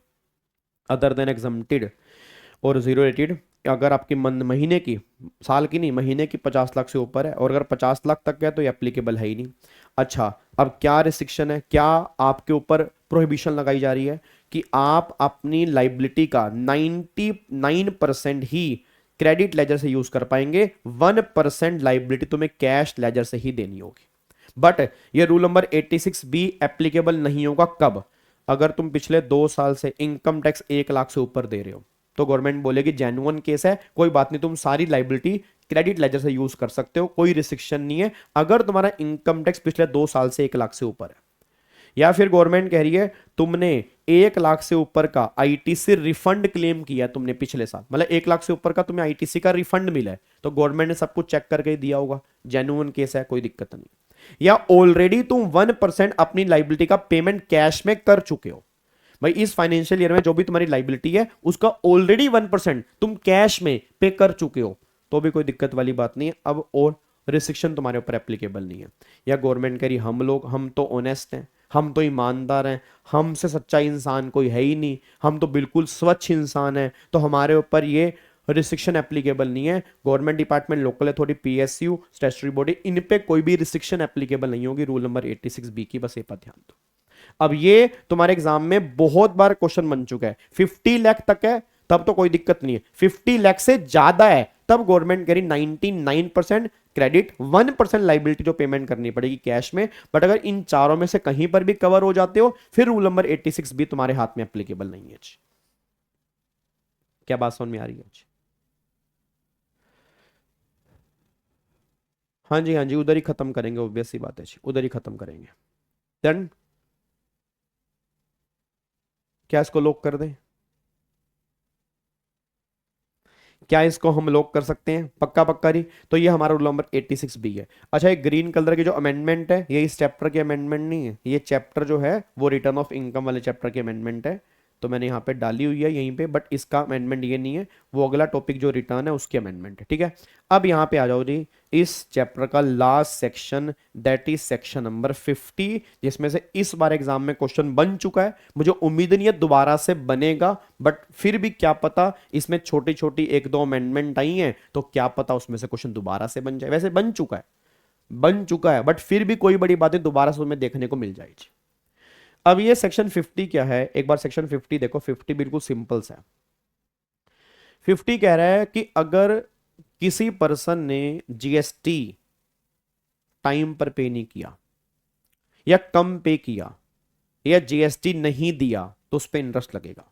other than exempted और जीरो रेटेड, अगर आपकी महीने की, साल की नहीं, महीने की 50 लाख से ऊपर है, और अगर 50 लाख तक है तो ये एप्लीकेबल है ही नहीं। अच्छा, अब क्या रिस्ट्रिक्शन है, क्या आपके ऊपर प्रोहिबिशन लगाई जा रही है कि आप अपनी लाइबिलिटी का 99% ही क्रेडिट लेजर से यूज कर पाएंगे, 1% लाइबिलिटी तुम्हें कैश लेजर से ही देनी होगी। बट ये रूल नंबर 86B एप्लीकेबल नहीं होगा कब? अगर तुम पिछले 2 साल से इनकम टैक्स 1 लाख से ऊपर दे रहे हो तो गवर्नमेंट बोलेगी जेन्युइन केस है, कोई बात नहीं, तुम सारी लाइबिलिटी क्रेडिट लेजर से यूज कर सकते हो, कोई रिस्ट्रिक्शन नहीं है अगर तुम्हारा इनकम टैक्स पिछले 2 साल से 1 लाख से ऊपर है। या फिर गवर्नमेंट कह रही है तुमने 1 लाख से ऊपर का आईटीसी रिफंड क्लेम किया तुमने पिछले साल, मतलब 1 लाख से ऊपर का तुम्हें आईटीसी का रिफंड मिला है, तो गवर्नमेंट ने सब कुछ चेक करके दिया होगा, जेन्युइन केस है, कोई दिक्कत नहीं। या ऑलरेडी तुम 1% अपनी लाइबिलिटी का पेमेंट कैश में कर चुके हो, भाई इस फाइनेंशियल ईयर में जो भी तुम्हारी लाइबिलिटी है उसका ऑलरेडी 1% तुम कैश में पे कर चुके हो, तो भी कोई दिक्कत वाली बात नहीं है। अब और रिस्ट्रिक्शन तुम्हारे ऊपर एप्लीकेबल नहीं है। या गवर्नमेंट कह रही हम तो ऑनेस्ट हैं, हम तो ईमानदार हैं, हमसे सच्चा इंसान कोई है ही नहीं, हम तो बिल्कुल स्वच्छ इंसान है, तो हमारे ऊपर ये रिस्ट्रिक्शन एप्लीकेबल नहीं है। Government department, local authority, PSU, statutory body, इन पे कोई भी रिस्ट्रिक्शन एप्लीकेबल नहीं होगी, रूल नंबर 86B की, बस ये पर ध्यान दो। अब ये तुम्हारे एग्जाम में बहुत बार क्वेश्चन बन चुका है। 50 लाख तक है तब तो कोई दिक्कत नहीं है, 50 लाख से ज्यादा है तब गवर्नमेंट कह रही 99% क्रेडिट, 1% लाइबिलिटी जो पेमेंट करनी पड़ेगी कैश में। बट अगर इन चारों में से कहीं पर भी कवर हो जाते हो फिर रूल नंबर 86B तुम्हारे हाथ में एप्लीकेबल नहीं है। क्या बात समझ में आ रही है? हाँ जी, हाँ जी, उधर ही खत्म करेंगे, ऑब्वियस सी बात है, उधर ही खत्म करेंगे। डन? क्या इसको लॉक कर दें? क्या इसको हम लॉक कर सकते हैं? पक्का पक्का नहीं। तो ये हमारा रूल नंबर 86B है। अच्छा, ये ग्रीन कलर की जो अमेंडमेंट है ये इस चैप्टर की अमेंडमेंट नहीं है, ये चैप्टर जो है वो रिटर्न ऑफ इनकम वाले चैप्टर की अमेंडमेंट है, तो मैंने यहाँ पे डाली हुई है यहीं पे, बट इसका अमेंडमेंट ये नहीं है, वो अगला टॉपिक जो रिटर्न है उसकी अमेंडमेंट है, ठीक है। अब यहाँ पे आ जाओ जी, इस चैप्टर का last section, that is section number 50, जिसमें से इस बार एग्जाम में क्वेश्चन बन चुका है, मुझे उम्मीद नहीं है दोबारा से बनेगा, बट फिर भी क्या पता, इसमें छोटी छोटी 1-2 अमेंडमेंट आई हैं तो क्या पता उसमें से क्वेश्चन दोबारा से बन जाए। वैसे बन चुका है, बट फिर भी कोई बड़ी बातें दोबारा से उसमें देखने को मिल जाएगी। अब ये सेक्शन 50 क्या है, एक बार सेक्शन 50 देखो। 50 बिल्कुल सिंपल सा है। 50 कह रहा है कि अगर किसी पर्सन ने जीएसटी टाइम पर पे नहीं किया या कम पे किया या जीएसटी नहीं दिया तो उस पर इंटरेस्ट लगेगा,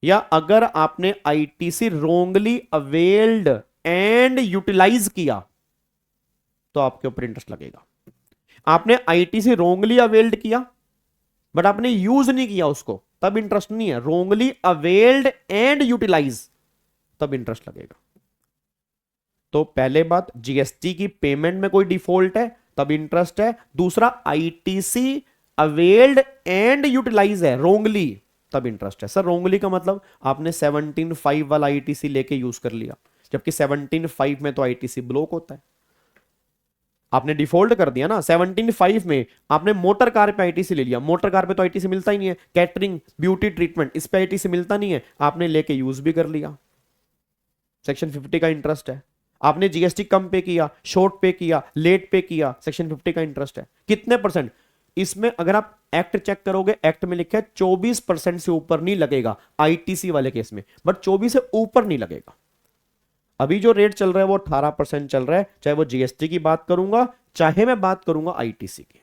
या अगर आपने ITC wrongly availed and utilise किया तो आपके ऊपर इंटरेस्ट लगेगा। आपने आईटीसी रोंगली अवेल्ड किया बट आपने यूज नहीं किया उसको, तब इंटरेस्ट नहीं है। रोंगली अवेल्ड एंड यूटिलाइज, तब इंटरेस्ट लगेगा। तो पहले बात, जीएसटी की पेमेंट में कोई डिफॉल्ट है तब इंटरेस्ट है। दूसरा, आईटीसी अवेल्ड एंड यूटिलाइज है रोंगली, तब इंटरेस्ट है। सर रोंगली का मतलब आपने 17.5 वाला आईटीसी लेके यूज कर लिया, जबकि 17.5 में तो आईटीसी ब्लॉक होता है। आपने डिफॉल्ट कर दिया ना 17.5 में, आपने मोटर कार पे आईटीसी ले लिया, मोटर कार पे तो आईटीसी मिलता ही नहीं है। कैटरिंग, ब्यूटी ट्रीटमेंट, इस पे आईटीसी मिलता नहीं है, आपने लेके यूज भी कर लिया, सेक्शन 50 का इंटरेस्ट है। आपने जीएसटी कम पे किया, शॉर्ट पे किया, लेट पे किया, सेक्शन 50 का इंटरेस्ट है। कितने परसेंट? इसमें अगर आप एक्ट चेक करोगे, एक्ट में लिखा है 24% से ऊपर नहीं लगेगा आईटीसी वाले केस में, बट 24 से ऊपर नहीं लगेगा। अभी जो रेट चल रहा है वो 18% चल रहा है, चाहे वो जीएसटी की बात करूंगा चाहे मैं बात करूंगा आईटीसी की।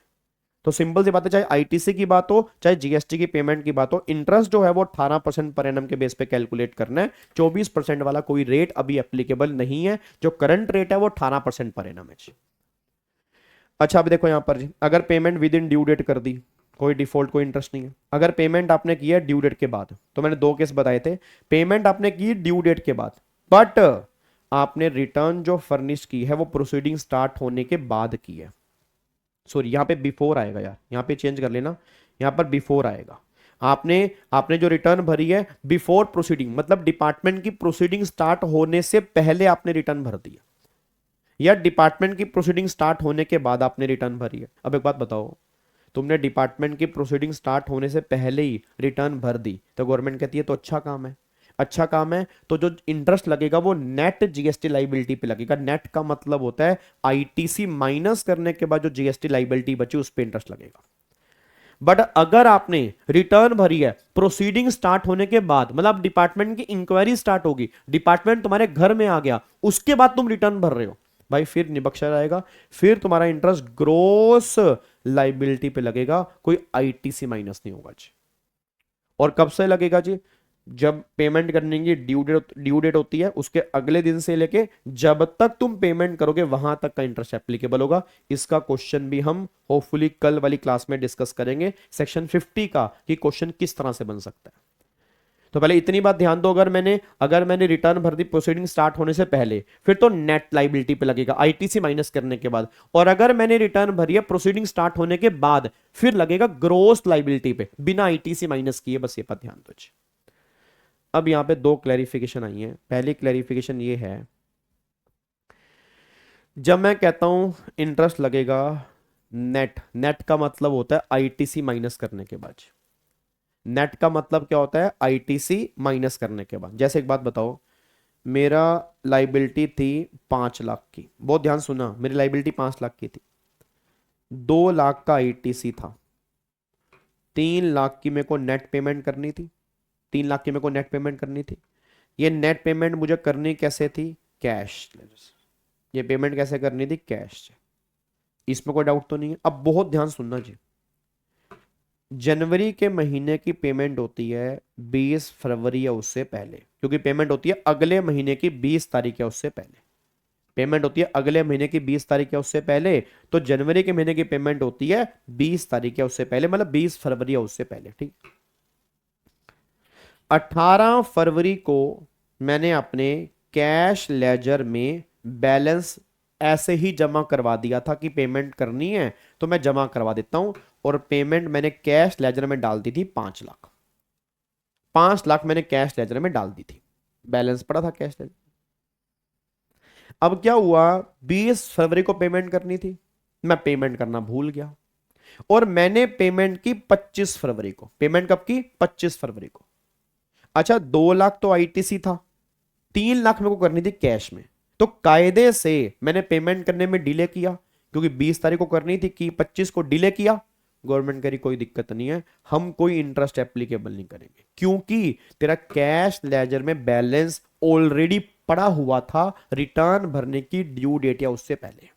तो सिंपल सी बात है, चाहे आईटीसी की बात हो चाहे जीएसटी की पेमेंट की बात हो, इंटरेस्ट जो है वो 18% पर एनम के बेस पे कैलकुलेट करना है। 24% वाला कोई रेट अभी एप्लीकेबल नहीं है, जो करंट रेट है वो 18% पर एनम है। अच्छा अब देखो यहां पर जी, अगर payment within due date कर दी, कोई डिफॉल्ट, कोई इंटरेस्ट नहीं है। अगर पेमेंट आपने की है ड्यू डेट के बाद, तो मैंने 2 केस बताए थे, पेमेंट आपने की ड्यू डेट के बाद बट आपने रिटर्न जो फर्निश की है वो प्रोसीडिंग स्टार्ट होने के बाद की है। सॉरी यहां पे बिफोर आएगा यार, यहां पे चेंज कर लेना, यहां पर बिफोर आएगा। आपने जो रिटर्न भरी है बिफोर प्रोसीडिंग, मतलब डिपार्टमेंट की प्रोसीडिंग स्टार्ट होने से पहले आपने रिटर्न भर दिया, या डिपार्टमेंट की प्रोसीडिंग स्टार्ट होने के बाद आपने रिटर्न भरी है। अब एक बात बताओ, तुमने डिपार्टमेंट की प्रोसीडिंग स्टार्ट होने से पहले ही रिटर्न भर दी तो गवर्नमेंट कहती है तो अच्छा काम है। अच्छा काम है तो जो इंटरेस्ट लगेगा वो नेट जीएसटी लाइबिलिटी पे लगेगा। नेट का मतलब होता है आईटीसी माइनस करने के बाद जो जीएसटी लाइबिलिटी बची उस पे इंटरेस्ट लगेगा। बट अगर आपने रिटर्न भरी है प्रोसीडिंग स्टार्ट होने के बाद, मतलब डिपार्टमेंट की इंक्वायरी स्टार्ट होगी, डिपार्टमेंट तुम्हारे घर में आ गया, उसके बाद तुम रिटर्न भर रहे हो, भाई फिर निबक्शा आएगा, फिर तुम्हारा इंटरेस्ट ग्रोस लाइबिलिटी पे लगेगा, कोई आईटीसी माइनस नहीं होगा जी। और कब से लगेगा जी? जब पेमेंट करने की ड्यू डेट होती है उसके अगले दिन से लेके जब तक तुम पेमेंट करोगे वहां तक का इंटरेस्ट एप्लीकेबल होगा। इसका क्वेश्चन भी हम होपफुली कल वाली क्लास में डिस्कस करेंगे, सेक्शन 50 का, कि क्वेश्चन किस तरह से बन सकता है। तो पहले इतनी बात ध्यान दो, अगर मैंने रिटर्न भर दी प्रोसीडिंग स्टार्ट होने से पहले, फिर तो नेट लाइबिलिटी पे लगेगा आईटीसी माइनस करने के बाद। और अगर मैंने रिटर्न भरी है प्रोसीडिंग स्टार्ट होने के बाद, फिर लगेगा ग्रोस लाइबिलिटी पे बिना आईटीसी माइनस किए। बस ये पर ध्यान दो। अब यहां पे 2 क्लैरिफिकेशन आई है। पहली क्लैरिफिकेशन ये है, जब मैं कहता हूं इंटरेस्ट लगेगा नेट का मतलब होता है आईटीसी माइनस करने के बाद। नेट का मतलब क्या होता है? आईटीसी माइनस करने के बाद। जैसे एक बात बताओ, मेरा लाइबिलिटी थी 5 लाख की, बहुत ध्यान सुना, मेरी लाइबिलिटी 5 लाख की थी, 2 लाख का आईटीसी था, 3 लाख की मेरे को नेट पेमेंट करनी थी, 3 लाख की मेरे को नेट पेमेंट करनी थी। ये नेट पेमेंट मुझे करनी कैसे थी? कैश। ये पेमेंट कैसे करनी थी? कैश। इसमें कोई डाउट तो नहीं है। अब बहुत ध्यान सुनना जी, जनवरी के महीने की पेमेंट होती है 20 फरवरी या उससे पहले, क्योंकि पेमेंट होती है अगले महीने की 20 तारीख या उससे पहले। पेमेंट होती है अगले महीने की 20 तारीख या उससे पहले, तो जनवरी के महीने की पेमेंट होती है 20 तारीख या उससे पहले, मतलब 20 फरवरी या उससे पहले। ठीक, 18 फरवरी को मैंने अपने कैश लेजर में बैलेंस ऐसे ही जमा करवा दिया था कि पेमेंट करनी है तो मैं जमा करवा देता हूं, और पेमेंट मैंने कैश लेजर में डाल दी थी 5 लाख। 5 लाख मैंने कैश लेजर में डाल दी थी, बैलेंस पड़ा था कैश लेजर। अब क्या हुआ, 20 फरवरी को पेमेंट करनी थी, मैं पेमेंट करना भूल गया, और मैंने पेमेंट की 25 फरवरी को। पेमेंट कब की? 25 फरवरी को। अच्छा, 2 लाख तो आईटीसी था, 3 लाख मेरे को करनी थी कैश में, तो कायदे से मैंने पेमेंट करने में डिले किया, क्योंकि 20 तारीख को करनी थी कि 25 को डिले किया, गवर्नमेंट करी कोई दिक्कत नहीं है, हम कोई इंटरेस्ट एप्लीकेबल नहीं करेंगे, क्योंकि तेरा कैश लेजर में बैलेंस ऑलरेडी पड़ा हुआ था रिटर्न भरने की ड्यू डेट या उससे पहले।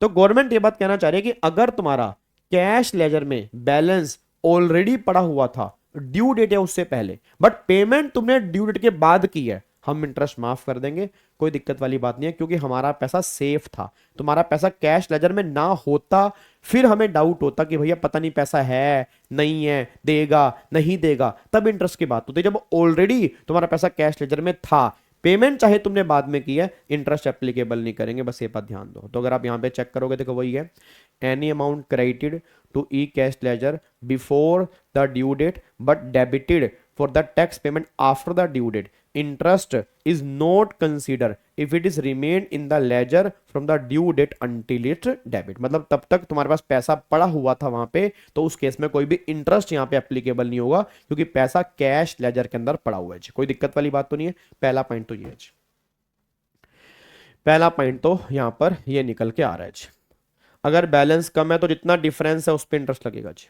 तो गवर्नमेंट ये बात कहना चाह रही है कि अगर तुम्हारा कैश लेजर में बैलेंस ऑलरेडी पड़ा हुआ था ड्यू डेट या उससे पहले, बट पेमेंट तुमने ड्यू डेट के बाद की है, हम इंटरेस्ट माफ कर देंगे, कोई दिक्कत वाली बात नहीं है, क्योंकि हमारा पैसा सेफ था। तुम्हारा पैसा कैश लेजर में ना होता फिर हमें डाउट होता कि भैया पता नहीं पैसा है नहीं है, देगा नहीं देगा, तब इंटरेस्ट की बात होती। जब ऑलरेडी तुम्हारा पैसा कैश लेजर में था, पेमेंट चाहे तुमने बाद में की है, इंटरेस्ट एप्लीकेबल नहीं करेंगे, बस ये बात ध्यान दो। तो अगर आप यहां पे चेक करोगे देखो वही है, any amount credited to E cash ledger before the due date but debited for the tax payment after the due date, interest is not consider if it is remain in the ledger from the due date until it debit. मतलब तब तक तुम्हारे पास पैसा पड़ा हुआ था वहां पे, तो उस केस में कोई भी इंटरेस्ट यहां पे एप्लीकेबल नहीं होगा, क्योंकि पैसा कैश लेजर के अंदर पड़ा हुआ है। कोई दिक्कत वाली बात तो नहीं है। पहला पॉइंट तो ये है, पहला पॉइंट तो यहां पर ये निकल के आ रहा है। अगर बैलेंस कम है तो जितना डिफरेंस है उस पर इंटरेस्ट लगेगा जी,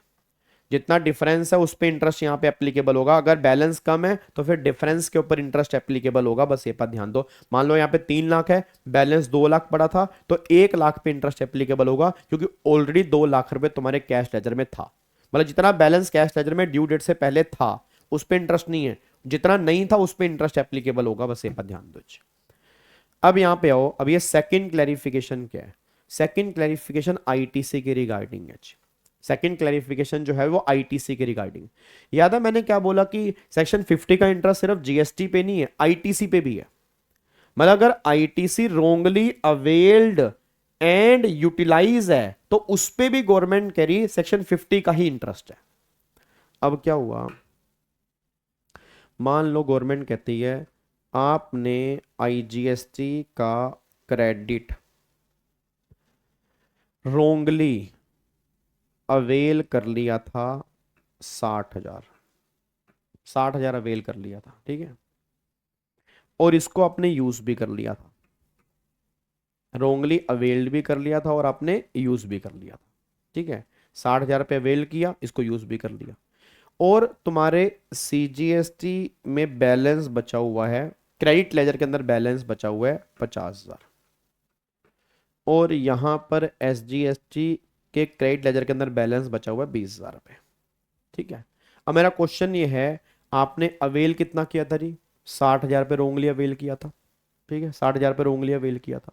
जितना डिफरेंस है उस पर इंटरेस्ट यहाँ पे एप्लीकेबल होगा। अगर बैलेंस कम है तो फिर डिफरेंस के ऊपर इंटरेस्ट एप्लीकेबल होगा, बस ये बात ध्यान दो। मान लो यहाँ पे 3 लाख है, बैलेंस 2 लाख पड़ा था, तो 1 लाख पे इंटरेस्ट एप्लीकेबल होगा, क्योंकि ऑलरेडी 2 लाख रुपए तुम्हारे कैश लेजर में था। मतलब जितना बैलेंस कैश लेजर में ड्यू डेट से पहले था उस पर इंटरेस्ट नहीं है, जितना नहीं था उस पर इंटरेस्ट एप्लीकेबल होगा, बस ये बात ध्यान दो। अब यहाँ पे आओ, अब ये सेकेंड क्लैरिफिकेशन क्या है? सेकेंड क्लैरिफिकेशन आईटीसी के रिगार्डिंग है। सेकेंड क्लैरिफिकेशन जो है वो आईटीसी के रिगार्डिंग। याद है मैंने क्या बोला कि सेक्शन 50 का इंटरेस्ट सिर्फ जीएसटी पे नहीं है, आईटीसी पे भी है। मतलब अगर ITC wrongly availed and utilise है तो उस पे भी गवर्नमेंट कह रही सेक्शन 50 का ही इंटरेस्ट है। अब क्या हुआ, मान लो गवर्नमेंट कहती है आपने आईजीएसटी का क्रेडिट रोंगली अवेल कर लिया था 60,000 अवेल कर लिया था, ठीक है, और इसको आपने यूज भी कर लिया था, रोंगली अवेल्ड भी कर लिया था और आपने यूज भी कर लिया था, ठीक है। 60,000 पे अवेल किया, इसको यूज भी कर लिया, और तुम्हारे सीजीएसटी में बैलेंस बचा हुआ है, क्रेडिट लेजर के अंदर बैलेंस बचा हुआ है 50,000, और यहां पर एसजीएसटी के क्रेडिट लेजर के अंदर बैलेंस बचा हुआ है 20,000 रुपए, ठीक है। अब मेरा क्वेश्चन ये है, आपने अवेल कितना किया था जी? 60,000 पे रोंगली अवेल किया था, ठीक है, 60,000 पे रोंगली अवेल किया था,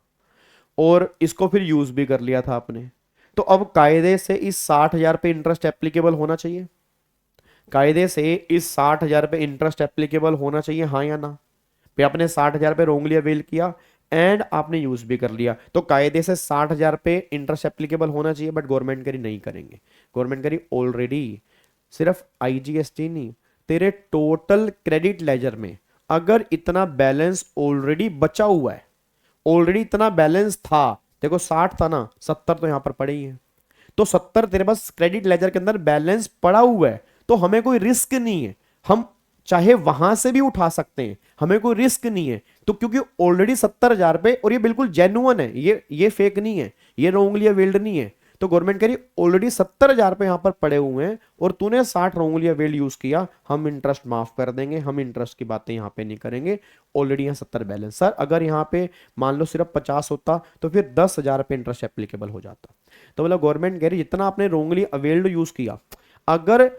और इसको फिर यूज भी कर लिया था आपने। तो अब कायदे से इस 60,000 पे इंटरेस्ट एप्लीकेबल होना चाहिए, कायदे से इस 60,000 पे इंटरेस्ट एप्लीकेबल होना चाहिए, हाँ या ना? पे आपने 60,000 पे रोंगली अवेल किया एंड आपने यूज भी कर लिया, तो कायदे से 60,000 पे इंटरेस्ट एप्लीकेबल होना चाहिए, बट गवर्नमेंट करी नहीं करेंगे। गवर्नमेंट करी ऑलरेडी सिर्फ आईजीएसटी नहीं, तेरे टोटल क्रेडिट लेजर में अगर इतना बैलेंस ऑलरेडी बचा हुआ है, ऑलरेडी इतना बैलेंस था, देखो 60 था ना, 70 तो यहां पर पड़े ही है, तो 70 तेरे पास क्रेडिट लेजर के अंदर बैलेंस पड़ा हुआ है, तो हमें कोई रिस्क नहीं है, हम चाहे वहां से भी उठा सकते हैं, हमें कोई रिस्क नहीं है। तो क्योंकि ऑलरेडी 70,000 पे, और ये बिल्कुल जेन्युइन है, ये फेक नहीं है, ये रोंगली अवेल्ड नहीं है, तो गवर्नमेंट कह रही ऑलरेडी 70,000 पे यहां पर पड़े हुए हैं और तूने 60 रोंगली अवेल्ड यूज किया, हम इंटरेस्ट माफ कर देंगे, हम इंटरेस्ट की बातें यहां पे नहीं करेंगे, ऑलरेडी यहां 70 बैलेंस। सर अगर यहां पे मान लो सिर्फ 50 होता तो फिर 10,000 पे इंटरेस्ट एप्लीकेबल हो जाता। तो मतलब गवर्नमेंट कह रही जितना आपने रोंगली अवेल्ड यूज किया, अगर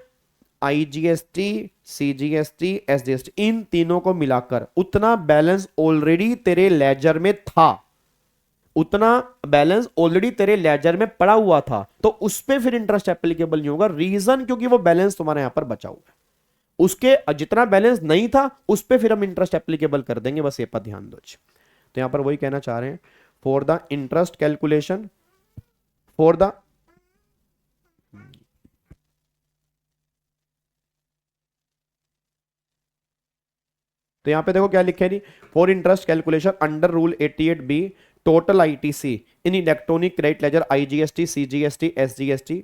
आईजीएसटी, सीजीएसटी, एसजीएसटी इन तीनों को मिलाकर उतना बैलेंस ऑलरेडी तेरे लेजर में था, उतना बैलेंस ऑलरेडी तेरे लेजर में पड़ा हुआ था, तो उस पे फिर इंटरेस्ट एप्लीकेबल नहीं होगा। रीजन क्योंकि वो बैलेंस तुम्हारे यहां पर बचा हुआ है, उसके जितना बैलेंस नहीं था उस पे फिर हम इंटरेस्ट एप्लीकेबल कर देंगे, बस ये पर ध्यान दो। तो यहां पर वही कहना चाह रहे हैं, for the interest calculation, for the तो यहां पे देखो क्या लिखे नहीं, for interest calculation under rule 88B total ITC in electronic credit ledger IGST, CGST, SGST,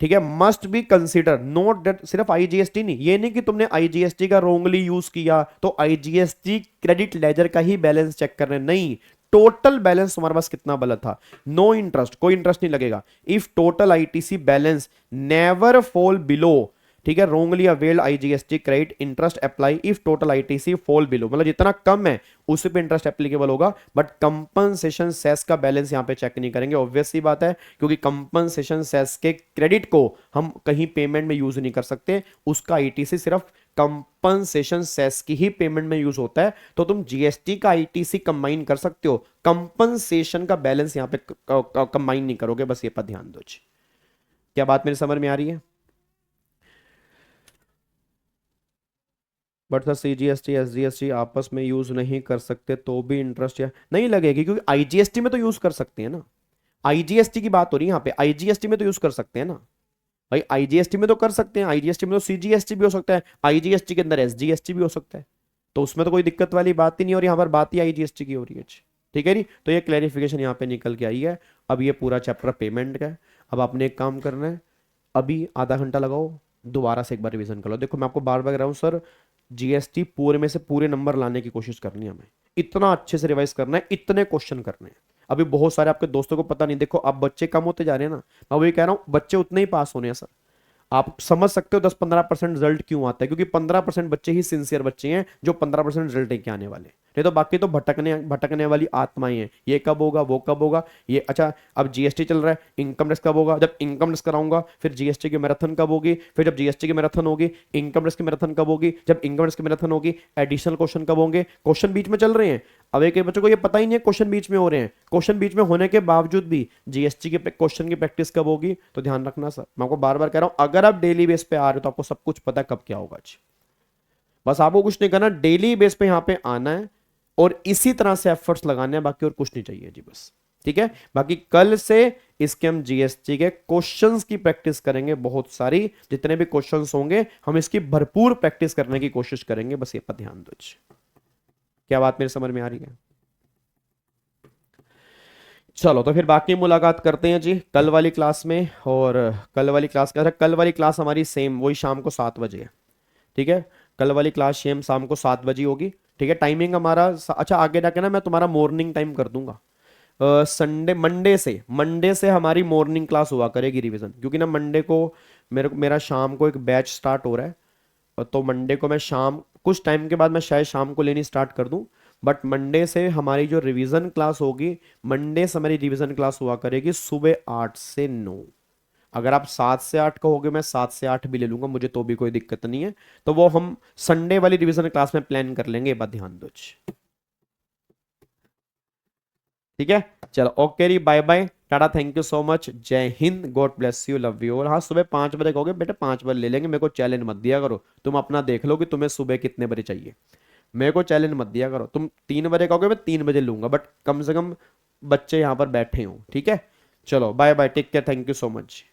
ठीक है, must be consider note that, सिर्फ आईजीएसटी नहीं, ये नहीं कि तुमने आईजीएसटी का रोंगली यूज किया तो आईजीएसटी क्रेडिट लेजर का ही बैलेंस चेक करना, नहीं, टोटल बैलेंस तुम्हारे पास कितना बला था, नो इंटरेस्ट, कोई इंटरेस्ट नहीं लगेगा। If total ITC balance never fall below, ठीक है, wrongly availed IGST credit interest apply if total ITC fall below, मतलब जितना कम है उसी पे इंटरेस्ट एप्लीकेबल होगा, बट कंपनसेशन सेस का बैलेंस यहां पे चेक नहीं करेंगे। ऑब्वियस सी बात है, क्योंकि कंपनसेशन सेस के क्रेडिट को हम कहीं पेमेंट में यूज नहीं कर सकते, उसका आईटीसी सिर्फ कंपनसेशन सेस की ही पेमेंट में यूज होता है। तो तुम जीएसटी का आईटीसी कंबाइन कर सकते हो, कंपनसेशन का बैलेंस यहां पे कंबाइन नहीं करोगे, बस ये पर ध्यान दो जी। क्या बात मेरी समझ में आ रही है? बट सर सीजीएसटी एसजीएसटी आपस में यूज नहीं कर सकते तो भी इंटरेस्ट या नहीं लगेगी, क्योंकि आईजीएसटी में तो यूज कर सकते हैं ना, आईजीएसटी की बात हो रही है यहाँ पे, आईजीएसटी में तो यूज कर सकते हैं ना भाई, आईजीएसटी में तो कर सकते हैं, आईजीएसटी में तो सीजीएसटी भी हो सकता है, आईजीएसटी के अंदर एसजीएसटी भी हो सकता है, तो उसमें तो कोई दिक्कत वाली बात ही नहीं, और यहाँ पर बात ही आईजीएसटी की हो रही है। ठीक है जी, तो ये क्लैरिफिकेशन यहाँ पे निकल के आई है। अब ये पूरा चैप्टर पेमेंट का है। अब आपने एक काम करना है, अभी आधा घंटा लगाओ, दोबारा से एक बार रिवीजन कर लो। देखो मैं आपको बार बार कह रहा हूँ सर, जीएसटी पूरे में से पूरे नंबर लाने की कोशिश करनी है हमें, इतना अच्छे से रिवाइज करना है, इतने क्वेश्चन करने हैं। अभी बहुत सारे आपके दोस्तों को पता नहीं, देखो अब बच्चे कम होते जा रहे हैं ना, मैं वही कह रहा हूं बच्चे उतने ही पास होने हैं सर। आप समझ सकते हो 10-15% रिजल्ट क्यों आता है, क्योंकि 15% बच्चे ही सिंसियर बच्चे हैं जो 15% रिजल्ट लेके आने वाले, नहीं तो बाकी तो भटकने वाली आत्माएं हैं। ये कब होगा, वो कब होगा, ये अच्छा अब जीएसटी चल रहा है, इनकम टैक्स कब होगा, जब इनकम टैक्स कराऊंगा, फिर जीएसटी की मैराथन कब होगी, फिर जब जीएसटी की मैराथन होगी इनकम टैक्स की मैराथन कब होगी, जब इनकम टैक्स की मैराथन होगी एडिशनल क्वेश्चन कब होंगे, क्वेश्चन बीच में चल रहे हैं। अब एक बच्चों को ये पता ही नहीं है क्वेश्चन बीच में हो रहे हैं, क्वेश्चन बीच में होने के बावजूद भी जीएसटी के क्वेश्चन की प्रैक्टिस कब होगी, तो ध्यान रखना सर। मैं आपको बार बार कह रहा हूं, अगर आप डेली बेस पे आ रहे हो तो आपको सब कुछ पता है कब क्या होगा जी। बस आपको कुछ नहीं करना, डेली बेस पे यहां पे आना है और इसी तरह से एफर्ट्स लगाने हैं, बाकी और कुछ नहीं चाहिए जी बस। ठीक है, बाकी कल से इसके हम जीएसटी के क्वेश्चंस की प्रैक्टिस करेंगे, बहुत सारी जितने भी क्वेश्चंस होंगे हम इसकी भरपूर प्रैक्टिस करने की कोशिश करेंगे, बस ये पर ध्यान दो जी। क्या बात मेरे समझ में आ रही है? चलो तो फिर बाकी मुलाकात करते हैं जी कल वाली क्लास में। और कल वाली क्लास का, कल वाली क्लास हमारी सेम वही शाम को 7 बजे है। ठीक है, कल वाली क्लास सेम शाम को 7 बजे होगी। ठीक है, टाइमिंग हमारा अच्छा आगे जाके ना मैं तुम्हारा मॉर्निंग टाइम कर दूंगा। संडे मंडे से हमारी मॉर्निंग क्लास हुआ करेगी रिवीजन, क्योंकि ना मंडे को मेरा शाम को एक बैच स्टार्ट हो रहा है, तो मंडे को मैं शाम कुछ टाइम के बाद मैं शायद शाम को लेनी स्टार्ट कर दूं, बट मंडे से हमारी जो रिवीजन क्लास होगी, मंडे से हमारी रिवीजन क्लास हुआ करेगी सुबह 8 से 9। अगर आप 7 से 8 कहोगे मैं 7 से 8 भी ले लूंगा, मुझे तो भी कोई दिक्कत नहीं है, तो वो हम संडे वाली रिवीजन क्लास में प्लान कर लेंगे, बात ध्यान दो। ठीक है, चलो ओके री, bye bye, tata, thank you so much, Jai Hind, God bless you, love you. और हाँ, सुबह 5 बजे कहोगे बेटा 5 बजे ले लेंगे, मेरे को चैलेंज मत दिया करो, तुम अपना देख लो कि तुम्हें सुबह कितने बजे चाहिए, मेरे को चैलेंज मत दिया करो। तुम 3 बजे कहोगे मैं 3 बजे लूंगा, बट कम से कम बच्चे यहाँ पर बैठे हो। ठीक है, चलो bye bye, take care, thank you so much.